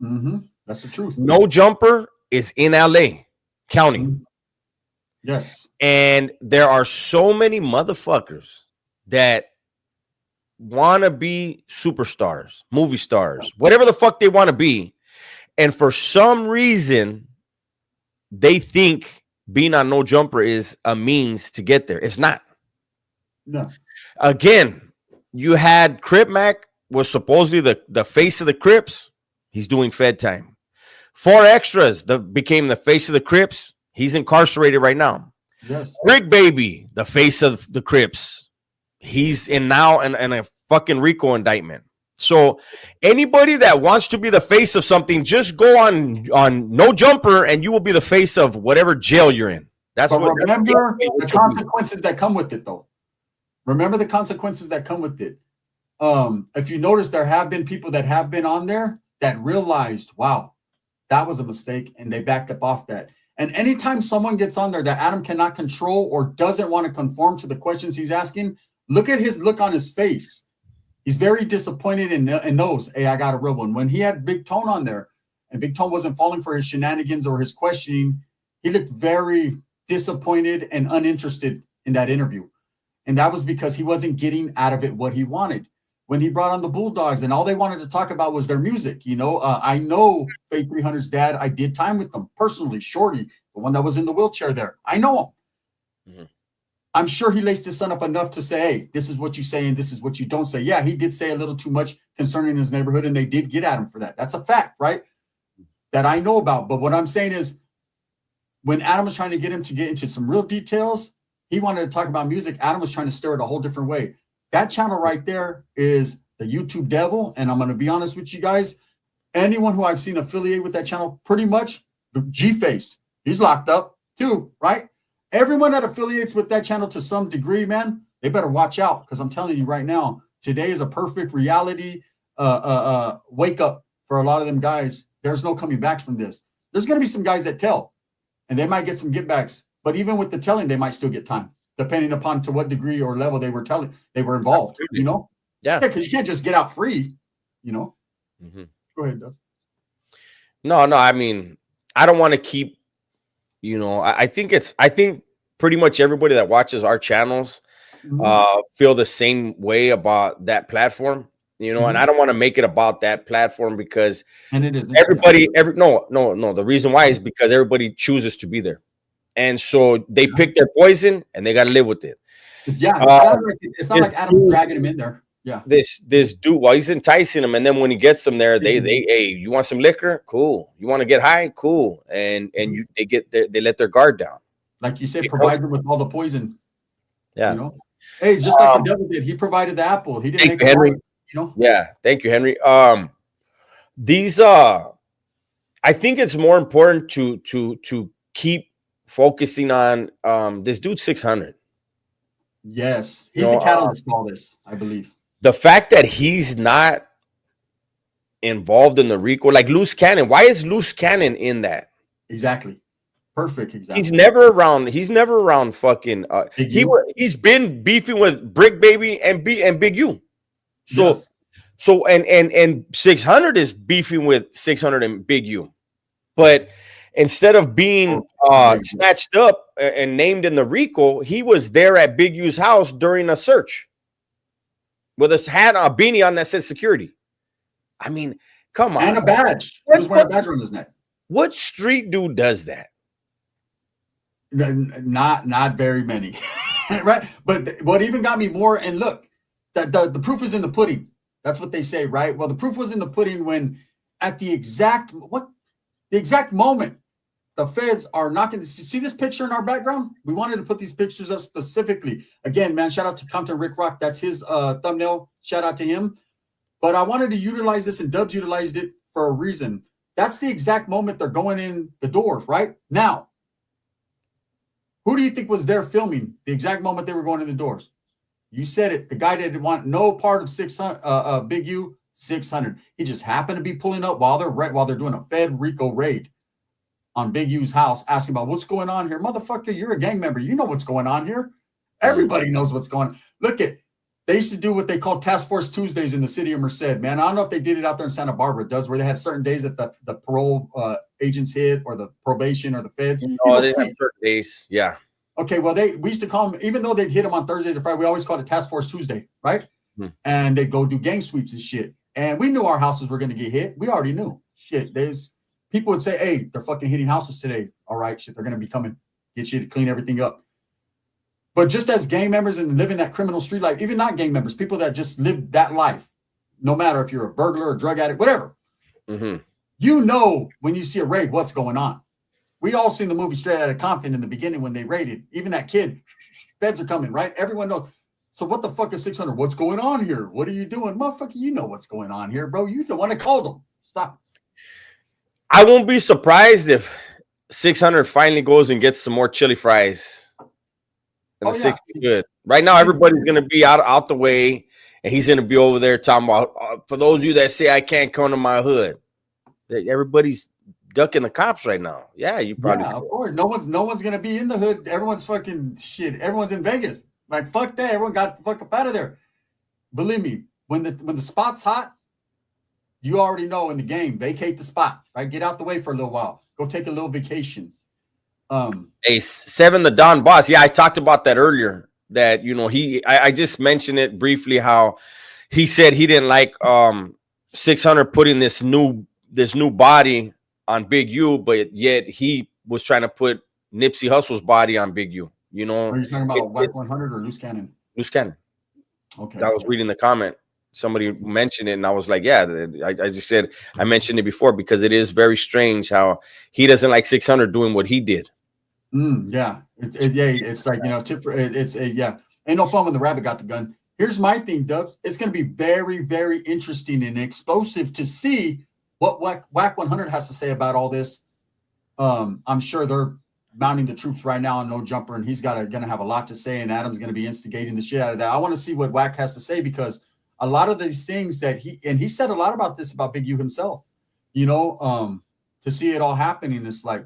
Mm-hmm. That's the truth. No Jumper is in LA County. Mm-hmm. Yes. And there are so many motherfuckers that want to be superstars, movie stars, whatever the fuck they want to be. And for some reason, they think being on No Jumper is a means to get there. It's not. No. Again, you had Crip Mac was supposedly the face of the Crips. He's doing Fed time. 4 Extras became the face of the Crips. He's incarcerated right now. Yes. Bricc Baby, the face of the Crips. He's in now in a fucking Rico indictment. So anybody that wants to be the face of something, just go on No Jumper and you will be the face of whatever jail you're in. That's but what. Remember the consequences that come with it, though. Remember the consequences that come with it. If you notice, there have been people that have been on there that realized, wow, that was a mistake, and they backed up off that. And anytime someone gets on there that Adam cannot control or doesn't want to conform to the questions he's asking, look at his look on his face. He's very disappointed and knows, hey, I got a real one. When he had Big Tone on there and Big Tone wasn't falling for his shenanigans or his questioning, he looked very disappointed and uninterested in that interview. And that was because he wasn't getting out of it what he wanted. When he brought on the Bulldogs and all they wanted to talk about was their music, you know, I know Faith 300's dad. I did time with them personally, Shorty, the one that was in the wheelchair there. I know him. Mm-hmm. I'm sure he laced his son up enough to say, hey, this is what you say and this is what you don't say. Yeah, he did say a little too much concerning his neighborhood, and they did get at him for that. That's a fact, right? That I know about. But what I'm saying is when Adam was trying to get him to get into some real details, he wanted to talk about music. Adam was trying to steer it a whole different way. That channel right there is the YouTube devil. And I'm going to be honest with you guys. Anyone who I've seen affiliate with that channel, pretty much, G-Face, he's locked up too, right? Everyone that affiliates with that channel to some degree, man, they better watch out, because I'm telling you right now, today is a perfect reality wake up for a lot of them guys. There's no coming back from this. There's going to be some guys that tell, and they might get some get backs. But even with the telling, they might still get time, depending upon to what degree or level they were telling, they were involved. You know, yeah, because you can't just get out free. You know. Mm-hmm. Go ahead, Doug. No. I mean, I don't want to keep. You know, I think pretty much everybody that watches our channels feel the same way about that platform. You know, and I don't want to make it about that platform because it is everybody. No. The reason why is because everybody chooses to be there. And so they pick their poison and they got to live with it. Yeah, it's not like Adam dragging him in there. Yeah. This dude, well, he's enticing them. And then when he gets them there, they hey, you want some liquor? Cool. You want to get high? Cool. And they let their guard down. Like you said, provide them with all the poison. Yeah. You know? Hey, just like the devil did. He provided the apple. He didn't make Henry. You know? Yeah. Thank you, Henry. these I think it's more important to keep focusing on this dude 600. Yes, You he's the know, catalyst to all this, I believe. the fact that he's not involved in the Rico, like Luce Cannon. Why is Luce Cannon in that? Exactly. Perfect example. He's never around. He's never around fucking. Big U. He's been beefing with Bricc Baby and Big U. So Yes. so and 600 is beefing with 600 and Big U, but instead of being snatched up and named in the Rico, he was there at Big U's house during a search with his hat on, a beanie on that said security. I mean, come on. And a badge. He was wearing a badge around his neck. What street dude does that? Not very many. Right? But what even got me more, and look, the proof is in the pudding. That's what they say, right? Well, the proof was in the pudding when at the exact moment the feds are knocking. See this picture in our background? We wanted to put these pictures up specifically. Again, man, shout out to Compton Rick Rock. That's his thumbnail. Shout out to him. But I wanted to utilize this, and Dubs utilized it for a reason. That's the exact moment they're going in the doors, right? Now, who do you think was there filming the exact moment they were going in the doors? You said it. The guy that didn't want no part of 600, Big U, 600. He just happened to be pulling up while they're doing a Fed Rico raid on Big U's house, asking about what's going on here. Motherfucker, you're a gang member. You know what's going on here. Everybody knows what's going on. Look at, they used to do what they called Task Force Tuesdays in the city of Merced. Man, I don't know if they did it out there in Santa Barbara. Does where they had certain days that the parole agents hit, or the probation, or the feds. Oh, they have certain days. Yeah. Okay, well, we used to call them, even though they'd hit them on Thursdays or Friday, we always called it Task Force Tuesday, right? And they'd go do gang sweeps and shit. And we knew our houses were going to get hit. We already knew. Shit, people would say, hey, they're fucking hitting houses today. All right, shit, they're going to be coming. Get you to clean everything up. But just as gang members and living that criminal street life, even not gang members, people that just live that life, no matter if you're a burglar or drug addict, whatever, you know when you see a raid, what's going on. We all seen the movie Straight Outta Compton in the beginning when they raided. Even that kid, feds are coming, right? Everyone knows. So what the fuck is 600? What's going on here? What are you doing? Motherfucker, you know what's going on here, bro. You the one that called them. Stop. I won't be surprised if 600 finally goes and gets some more chili fries. And the 60 good. Right now, everybody's going to be out the way, and he's going to be over there talking about, for those of you that say I can't come to my hood, everybody's ducking the cops right now. Yeah, you probably. Yeah, of course. No one's gonna be in the hood. Everyone's fucking shit. Everyone's in Vegas. Like, fuck that. Everyone got the fuck up out of there. Believe me, when the spot's hot, you already know in the game. Vacate the spot. Right, get out the way for a little while. Go take a little vacation. Hey, 7 the Don Boss. Yeah, I talked about that earlier. That I just mentioned it briefly. How he said he didn't like 600 putting this new body on Big U, but yet he was trying to put Nipsey Hussle's body on Big U. You know, are you talking about Whack 100 or Luce Cannon? Luce Cannon. Okay. I was reading the comment. Somebody mentioned it, and I was like, yeah. I just said I mentioned it before because it is very strange how he doesn't like 600 doing what he did. Yeah. It's like, ain't no fun when the rabbit got the gun. Here's my thing, Dubs. It's going to be very, very interesting and explosive to see what Whack 100 has to say about all this. I'm sure they're mounting the troops right now on No Jumper, and he's going to have a lot to say, and Adam's going to be instigating the shit out of that. I want to see what Whack has to say, because a lot of these things that he said a lot about this about Big U himself, to see it all happening, it's like,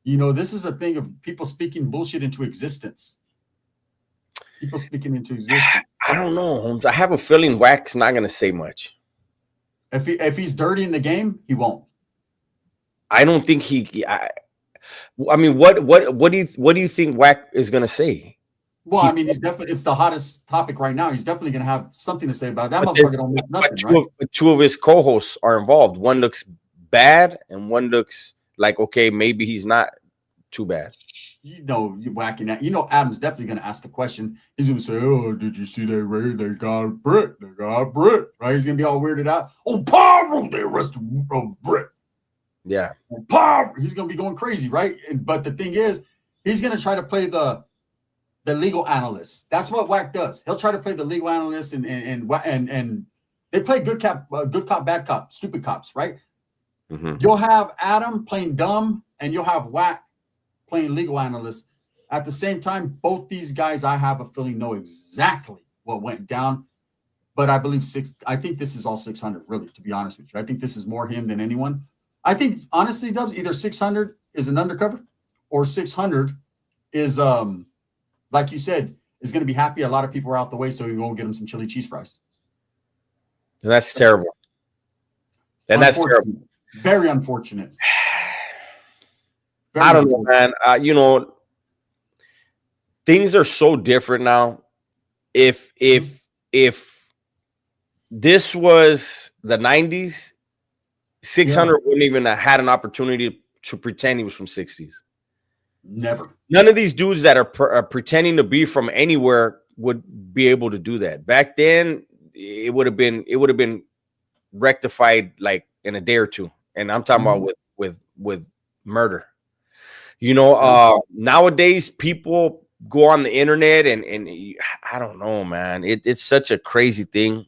this is a thing of people speaking bullshit into existence. People speaking into existence. I don't know, Holmes. I have a feeling Whack's not going to say much. If he's dirty in the game, he won't. I don't think I mean, what do you think Whack is going to say? Well, he's definitely, it's the hottest topic right now. He's definitely going to have something to say about that. Motherfucker don't miss nothing, right? Two of his co-hosts are involved. One looks bad, and one looks like, okay, maybe he's not too bad. You're whacking that. Adam's definitely going to ask the question. He's going to say, oh, did you see that raid? They got Bricc. Right? He's going to be all weirded out. Oh, Pablo, they arrested Bricc. Yeah. Pablo. He's going to be going crazy, right? But the thing is, he's going to try to play the legal analyst. That's what Whack does. He'll try to play the legal analyst, and They play good cop, bad cop, stupid cops, right? Mhm. You'll have Adam playing dumb, and you'll have Whack playing legal analyst. At the same time, both these guys, I have a feeling, know exactly what went down. But I believe I think this is all 600, really, to be honest with you. I think this is more him than anyone. I think, honestly, Dubs, either 600 is an undercover or 600 is, like you said, is going to be happy a lot of people are out the way, so you won't get him some chili cheese fries. And that's terrible. And that's terrible. Very unfortunate. I don't know, man. You know, things are so different now. If this was the 90s, 600 wouldn't even have had an opportunity to pretend he was from 60s. Never. None of these dudes that are pretending to be from anywhere would be able to do that. Back then, it would have been rectified like in a day or two. And I'm talking about with murder. You know, nowadays people go on the internet and I don't know, man. It's such a crazy thing.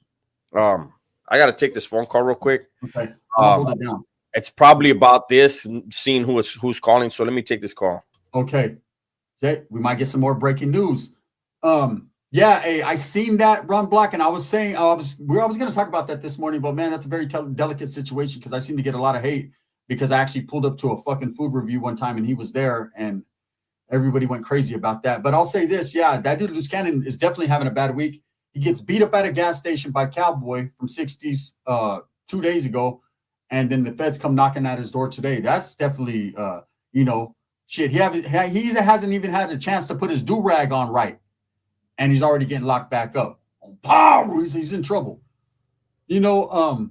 I got to take this phone call real quick. Okay. Hold it down. It's probably about this, seeing who's calling. So let me take this call. Okay. We might get some more breaking news. Yeah, hey, I seen that run block, and I was saying I was going to talk about that this morning, but man, that's a very delicate situation because I seem to get a lot of hate because I actually pulled up to a fucking food review one time and he was there and everybody went crazy about that. But I'll say this, yeah, that dude Luce Cannon is definitely having a bad week. He gets beat up at a gas station by Cowboy from 60s 2 days ago, and then the feds come knocking at his door today. That's definitely you know, shit. He hasn't even had a chance to put his do-rag on right. And he's already getting locked back up. Pow! He's in trouble. You know,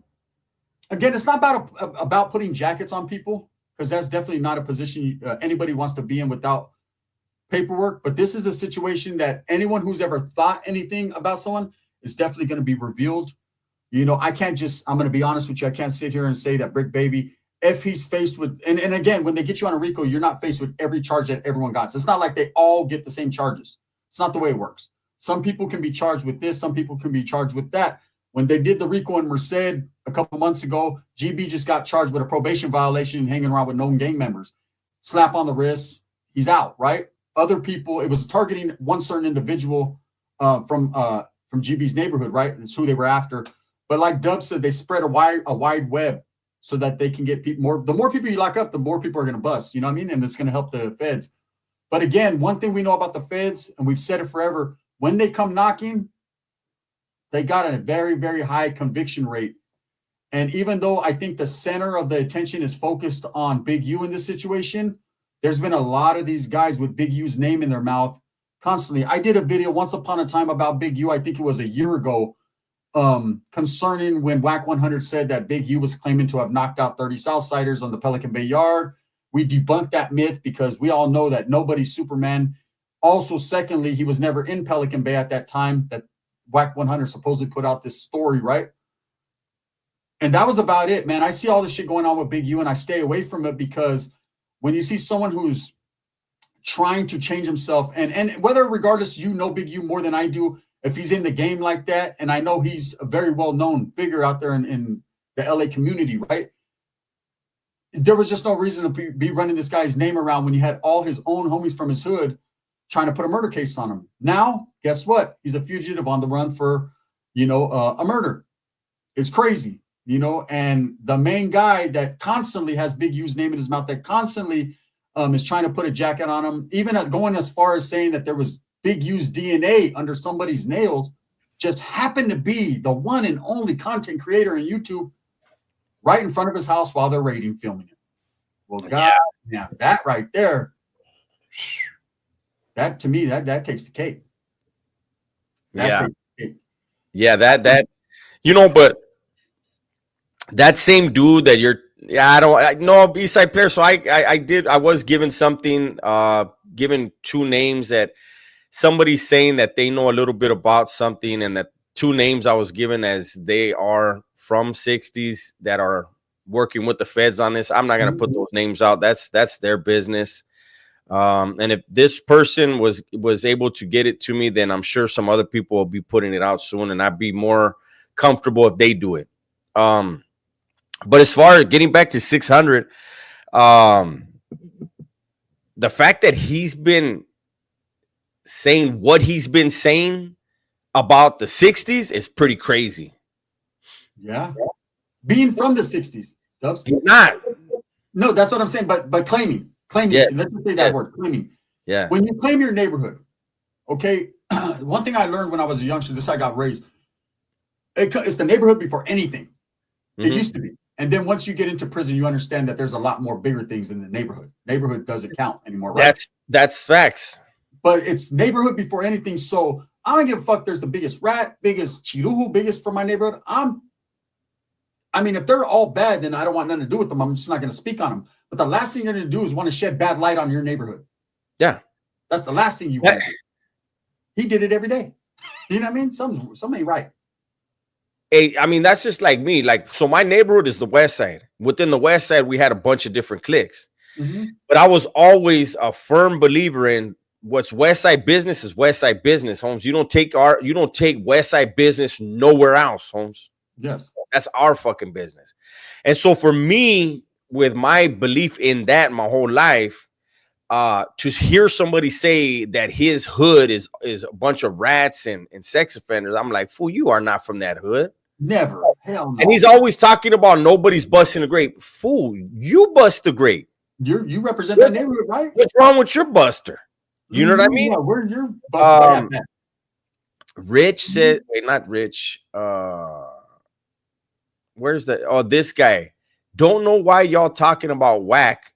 again, it's not about putting jackets on people because that's definitely not a position anybody wants to be in without paperwork. But this is a situation that anyone who's ever thought anything about someone is definitely going to be revealed. You know, I'm going to be honest with you. I can't sit here and say that Bricc Baby, if he's faced with, and again, when they get you on a Rico, you're not faced with every charge that everyone got. So it's not like they all get the same charges. It's not the way it works. Some people can be charged with this. Some people can be charged with that. When they did the Rico and Merced a couple months ago, GB just got charged with a probation violation and hanging around with known gang members. Slap on the wrist, he's out, right? Other people, it was targeting one certain individual from GB's neighborhood, right? That's who they were after. But like Dub said, they spread a wide web so that they can get people more. The more people you lock up, the more people are going to bust. You know what I mean? And it's going to help the feds. But again, one thing we know about the feds, and we've said it forever, when they come knocking, they got a very, very high conviction rate. And even though I think the center of the attention is focused on Big U in this situation, there's been a lot of these guys with Big U's name in their mouth constantly. I did a video once upon a time about Big U. I think it was a year ago, concerning when Whack 100 said that Big U was claiming to have knocked out 30 Southsiders on the Pelican Bay Yard. We debunked that myth because we all know that nobody's Superman. Also, secondly, he was never in Pelican Bay at that time that Whack 100 supposedly put out this story, right? And that was about it, man. I see all this shit going on with Big U, and I stay away from it because when you see someone who's trying to change himself, and whether regardless, you know Big U more than I do, if he's in the game like that, and I know he's a very well-known figure out there in the LA community, right? There was just no reason to be running this guy's name around when you had all his own homies from his hood trying to put a murder case on him. Now, guess what? He's a fugitive on the run for, you know, a murder. It's crazy, you know, and the main guy that constantly has Big U's name in his mouth, that constantly is trying to put a jacket on him, even going as far as saying that there was Big U's DNA under somebody's nails, just happened to be the one and only content creator on YouTube right in front of his house while they're raiding, filming it. Well, God, yeah, that right there, that to me, that takes the cake. Takes the cake. Yeah, that you know, but that same dude that you're, I know B-side player. So I was given something, given two names that somebody's saying that they know a little bit about something, and that two names I was given as they are from 60s that are working with the feds on this. I'm not going to put those names out. That's their business. And if this person was able to get it to me, then I'm sure some other people will be putting it out soon, and I'd be more comfortable if they do it. But as far as getting back to 600, the fact that he's been saying what he's been saying about the 60s is pretty crazy. Yeah. Being from the 60s, Dubs. He's not. No, that's what I'm saying. But claiming. Yeah. Let's just say that word, claiming. Yeah. When you claim your neighborhood, okay, one thing I learned when I was a youngster, this I got raised, it's the neighborhood before anything. It used to be. And then once you get into prison, you understand that there's a lot more bigger things than the neighborhood. Neighborhood doesn't count anymore, right? That's facts. But it's neighborhood before anything. So I don't give a fuck. There's the biggest rat, biggest chiruhu, biggest for my neighborhood. I mean, if they're all bad, then I don't want nothing to do with them. I'm just not going to speak on them. But the last thing you're going to do is want to shed bad light on your neighborhood. Yeah. That's the last thing you want to do. He did it every day. You know what I mean? Something ain't right. Hey, I mean, that's just like me. Like, so my neighborhood is the West Side. Within the West Side, we had a bunch of different cliques. But I was always a firm believer in what's West Side business is West Side business, Holmes. You don't take West Side business nowhere else, Holmes. Yes. That's our fucking business. And so for me, with my belief in that my whole life, to hear somebody say that his hood is a bunch of rats and sex offenders, I'm like, fool, you are not from that hood. Never. Hell no. And he's always talking about nobody's busting a grape. Fool, you bust a grape. You represent that neighborhood, right? What's wrong with your buster? You know what I mean? Yeah, where's your buster? Rich said, wait, not Rich. Where's the this guy? Don't know why y'all talking about whack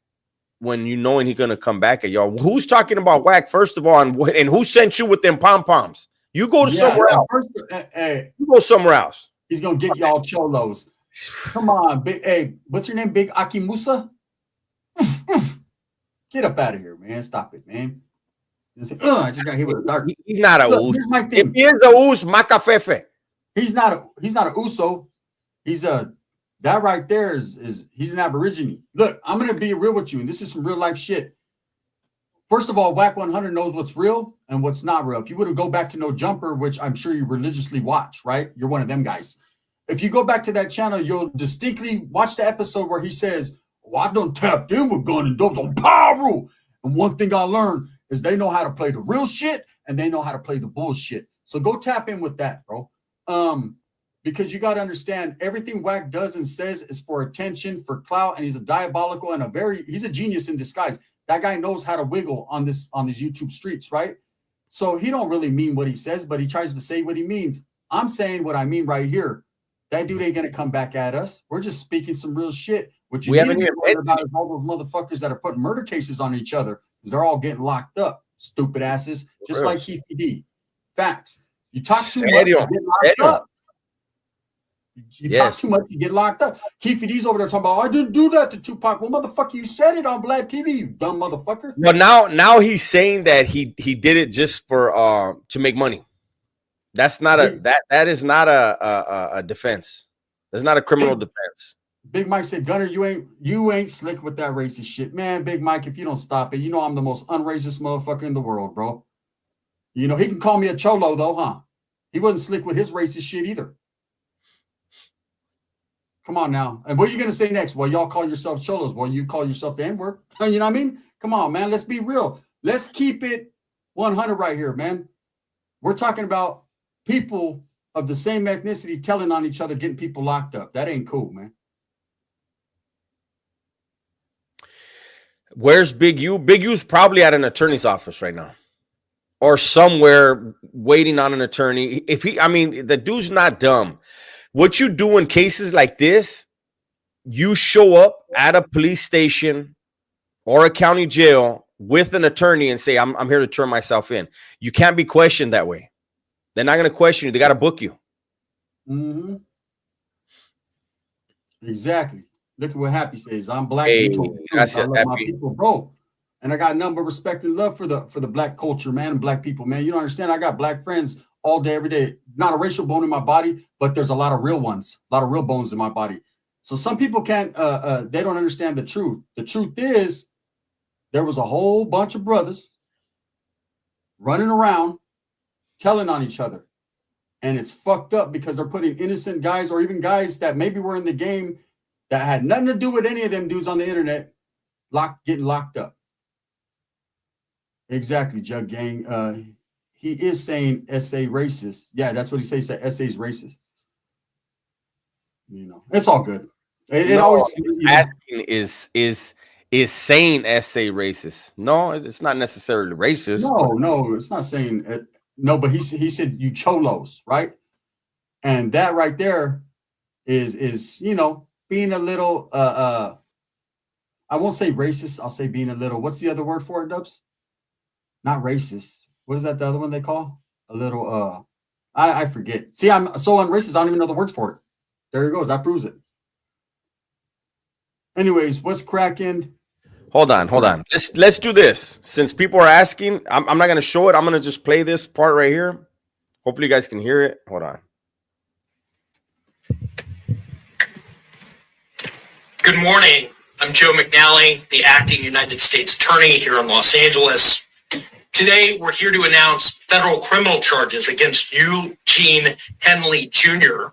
when you knowing he gonna come back at y'all. Who's talking about whack first of all, and who sent you with them pom-poms? You go to somewhere else. You go somewhere else. He's gonna get y'all cholos. Come on, big. Hey, what's your name? Big Akimusa? Get up out of here, man. Stop it, man. I just got hit with a dart. He's not a oos. If he is a oos, macafefe. He's not a uso. He's a that right there is he's an aborigine. Look, I'm gonna be real with you, and this is some real life shit. First of all, Whack 100 knows what's real and what's not real. If you were to go back to No Jumper, which I'm sure you religiously watch, right? You're one of them guys. If you go back to that channel, you'll distinctly watch the episode where he says, "Well, I done tapped in with gun and dubs on power." And one thing I learned is they know how to play the real shit and they know how to play the bullshit. So go tap in with that, bro. Because you got to understand everything Whack does and says is for attention, for clout, and he's a diabolical and he's a genius in disguise. That guy knows how to wiggle on these YouTube streets, right? So he don't really mean what he says, but he tries to say what he means. I'm saying what I mean right here. That dude ain't gonna come back at us. We're just speaking some real shit. What you need to be worried about is all those motherfuckers that are putting murder cases on each other because they're all getting locked up, stupid asses, just like Keith D. Facts. You talk too much, you get locked up. You talk too much, you get locked up. Keith D's over there talking about, I didn't do that to Tupac. Well, motherfucker, you said it on Black TV, you dumb motherfucker. But now he's saying that he did it just for to make money. That's not that is not a defense. That's not a criminal defense. Big Mike said, Gunner, you ain't slick with that racist shit. Man, Big Mike, if you don't stop it, you know I'm the most unracist motherfucker in the world, bro. You know, he can call me a cholo though, huh? He wasn't slick with his racist shit either. Come on now. And what are you going to say next? Well, y'all call yourself cholos. Well, you call yourself the N-word. You know what I mean? Come on, man. Let's be real. Let's keep it 100 right here, man. We're talking about people of the same ethnicity telling on each other, getting people locked up. That ain't cool, man. Where's Big U? Big U's probably at an attorney's office right now. Or somewhere waiting on an attorney. The dude's not dumb. What you do in cases like this, you show up at a police station or a county jail with an attorney and say, I'm here to turn myself in. You can't be questioned that way. They're not going to question you. They got to book you. Mm-hmm. Exactly. Look at what Happy says. I'm black. Hey, I love my people, bro. And I got nothing but respect and love for the black culture, man, and black people, man. You don't understand. I got black friends all day, every day. Not a racial bone in my body, but there's a lot of real ones, a lot of real bones in my body. So some people can't, they don't understand the truth. The truth is there was a whole bunch of brothers running around telling on each other. And it's fucked up because they're putting innocent guys or even guys that maybe were in the game that had nothing to do with any of them dudes on the internet getting locked up. Exactly, Jug Gang. He is saying SA racist. Yeah, that's what he says. That SA is racist. You know, it's all good. It always asking is saying SA racist. No, it's not necessarily racist. No, it's not saying it. No, but he said you cholos, right? And that right there is you know, being a little I won't say racist, I'll say being a little, what's the other word for it, Dubs? Not racist. What is that the other one they call? A little I forget. See, I'm so unracist, I don't even know the words for it. There it goes, that proves it. Anyways, what's cracking? Hold on. Let's do this. Since people are asking, I'm not gonna show it. I'm gonna just play this part right here. Hopefully you guys can hear it. Hold on. Good morning. I'm Joe McNally, the acting United States Attorney here in Los Angeles. Today, we're here to announce federal criminal charges against Eugene Henley Jr.,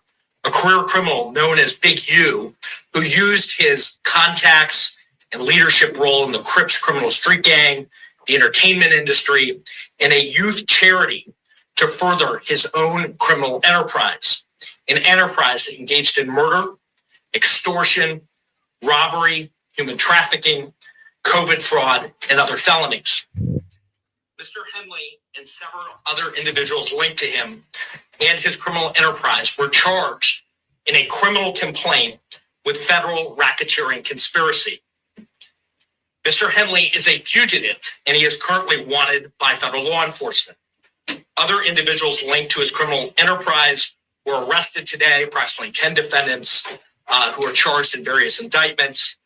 a career criminal known as Big U, who used his contacts and leadership role in the Crips criminal street gang, the entertainment industry, and a youth charity to further his own criminal enterprise, an enterprise engaged in murder, extortion, robbery, human trafficking, COVID fraud, and other felonies. Mr. Henley and several other individuals linked to him and his criminal enterprise were charged in a criminal complaint with federal racketeering conspiracy. Mr. Henley is a fugitive, and he is currently wanted by federal law enforcement. Other individuals linked to his criminal enterprise were arrested today, approximately 10 defendants who are charged in various indictments.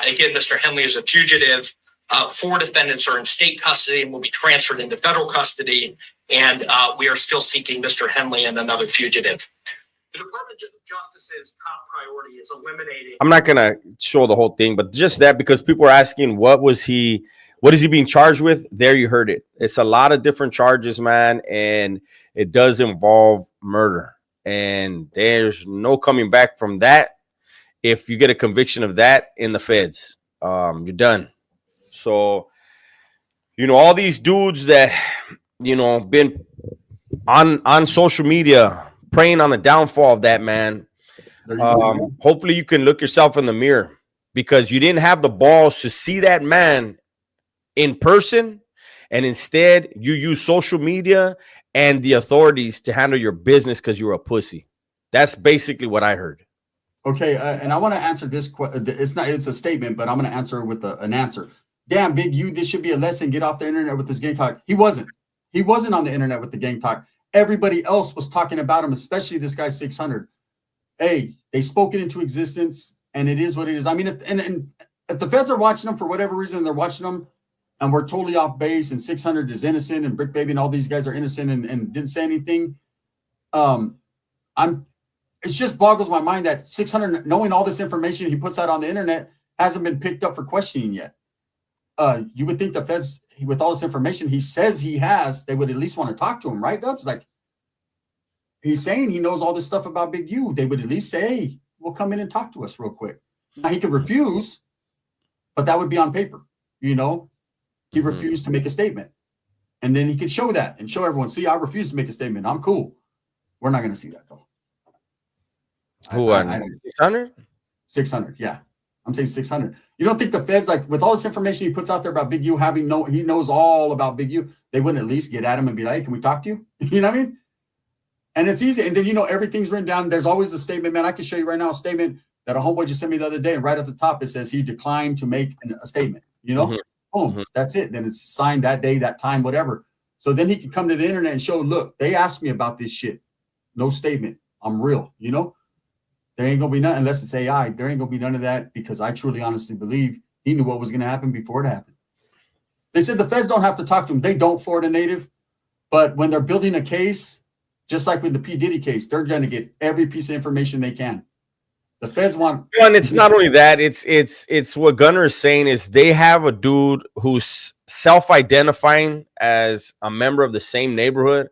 Again, Mr. Henley is a fugitive. 4 defendants are in state custody and will be transferred into federal custody, and we are still seeking Mr. Henley and another fugitive. The Department of Justice's top priority is eliminating. I'm not gonna show the whole thing, but just that, because people are asking what is he being charged with? There, you heard it. It's a lot of different charges, man, and it does involve murder, and there's no coming back from that. If you get a conviction of that in the feds, you're done. So, you know, all these dudes that, you know, been on social media preying on the downfall of that man. Hopefully you can look yourself in the mirror, because you didn't have the balls to see that man in person, and instead you use social media and the authorities to handle your business because you're a pussy. That's basically what I heard. Okay, and I want to answer this question. It's a statement, but I'm going to answer with an answer. Damn, Big U, this should be a lesson. Get off the internet with this gang talk. He wasn't on the internet with the gang talk. Everybody else was talking about him, especially this guy 600. Hey, they spoke it into existence, and it is what it is. I mean, if the feds are watching them for whatever reason, they're watching them, and we're totally off base, and 600 is innocent, and Bricc Baby and all these guys are innocent and didn't say anything. It just boggles my mind that 600, knowing all this information he puts out on the internet, hasn't been picked up for questioning yet. You would think the feds, with all this information he says he has, they would at least want to talk to him, right, Dubs? Like, he's saying he knows all this stuff about Big U. They would at least say, hey, we'll come in and talk to us real quick. Now, he could refuse, but that would be on paper, you know? He refused to make a statement. And then he could show that and show everyone, see, I refuse to make a statement. I'm cool. We're not going to see that, though. Who, 600? 600, yeah. I'm saying 600. You don't think the feds, like, with all this information he puts out there about Big U, he knows all about Big U, they wouldn't at least get at him and be like, hey, can we talk to you? You know what I mean? And it's easy. And then, you know, everything's written down. There's always the statement, man. I can show you right now a statement that a homeboy just sent me the other day. And right at the top, it says he declined to make a statement, you know? Boom, that's it. Then it's signed that day, that time, whatever. So then he can come to the internet and show, look, they asked me about this shit. No statement. I'm real, you know? There ain't gonna be none, unless it's AI. There ain't gonna be none of that, because I truly honestly believe he knew what was gonna happen before it happened. They said the feds don't have to talk to him. They don't, Florida native. But when they're building a case, just like with the P. Diddy case, they're gonna get every piece of information they can. The feds want. And it's not only that, it's what Gunner is saying is they have a dude who's self-identifying as a member of the same neighborhood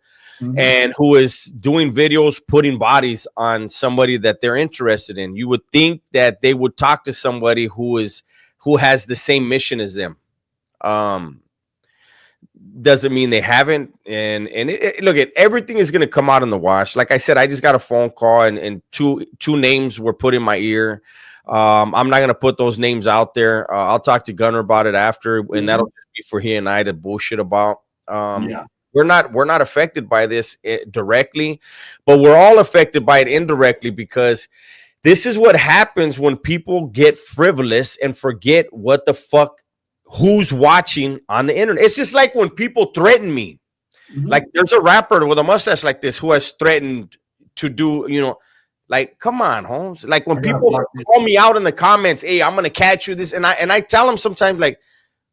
and who is doing videos putting bodies on somebody that they're interested in. You would think that they would talk to somebody who has the same mission as them. Doesn't mean they haven't. And look, everything is going to come out in the wash. Like I said, I just got a phone call and two names were put in my ear. I'm not going to put those names out there. I'll talk to Gunner about it after, and that'll just be for he and I to bullshit about. We're not affected by this directly, but we're all affected by it indirectly, because this is what happens when people get frivolous and forget what the fuck who's watching on the internet. It's just like when people threaten me. Like there's a rapper with a mustache like this who has threatened to do, like, come on, Holmes. Like when people call me out in the comments, hey, I'm gonna catch you this, and I tell them sometimes, like,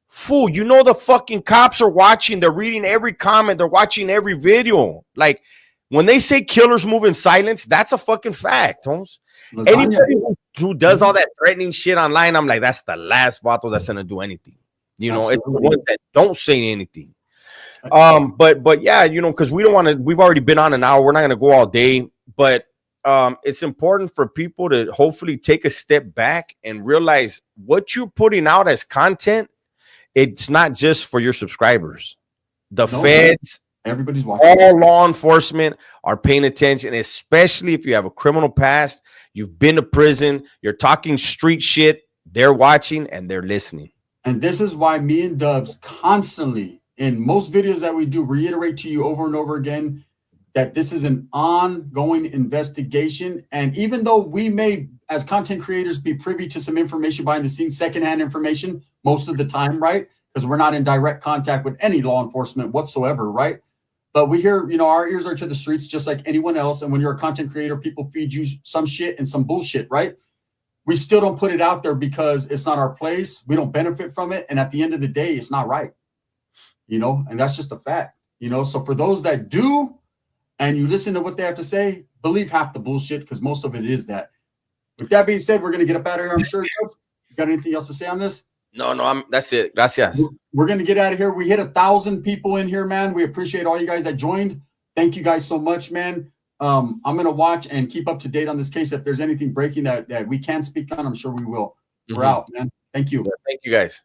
fool, the fucking cops are watching, they're reading every comment, they're watching every video. Like when they say killers move in silence, that's a fucking fact, Holmes. Anybody who does all that threatening shit online, I'm like, that's the last vato that's gonna do anything. It's the ones that don't say anything. But yeah, because we don't want to. We've already been on an hour. We're not gonna go all day. But it's important for people to hopefully take a step back and realize what you're putting out as content. It's not just for your subscribers. The feds, everybody's watching. All law enforcement are paying attention, especially if you have a criminal past. You've been to prison. You're talking street shit. They're watching and they're listening. And this is why me and Dubs constantly, in most videos that we do, reiterate to you over and over again that this is an ongoing investigation. And even though we may, as content creators, be privy to some information behind the scenes, secondhand information most of the time, right? Because we're not in direct contact with any law enforcement whatsoever, right? But we hear, our ears are to the streets just like anyone else. And when you're a content creator, people feed you some shit and some bullshit, right? We still don't put it out there because it's not our place. We don't benefit from it. And at the end of the day, it's not right. And that's just a fact, So for those that do, and you listen to what they have to say, believe half the bullshit, because most of it is that. With that being said, we're going to get up out of here. I'm sure. You got anything else to say on this? No, that's it. Gracias. We're going to get out of here. We hit 1,000 people in here, man. We appreciate all you guys that joined. Thank you guys so much, man. I'm going to watch and keep up to date on this case. If there's anything breaking that we can speak on, I'm sure we will. We're out, man. Thank you. Thank you, guys.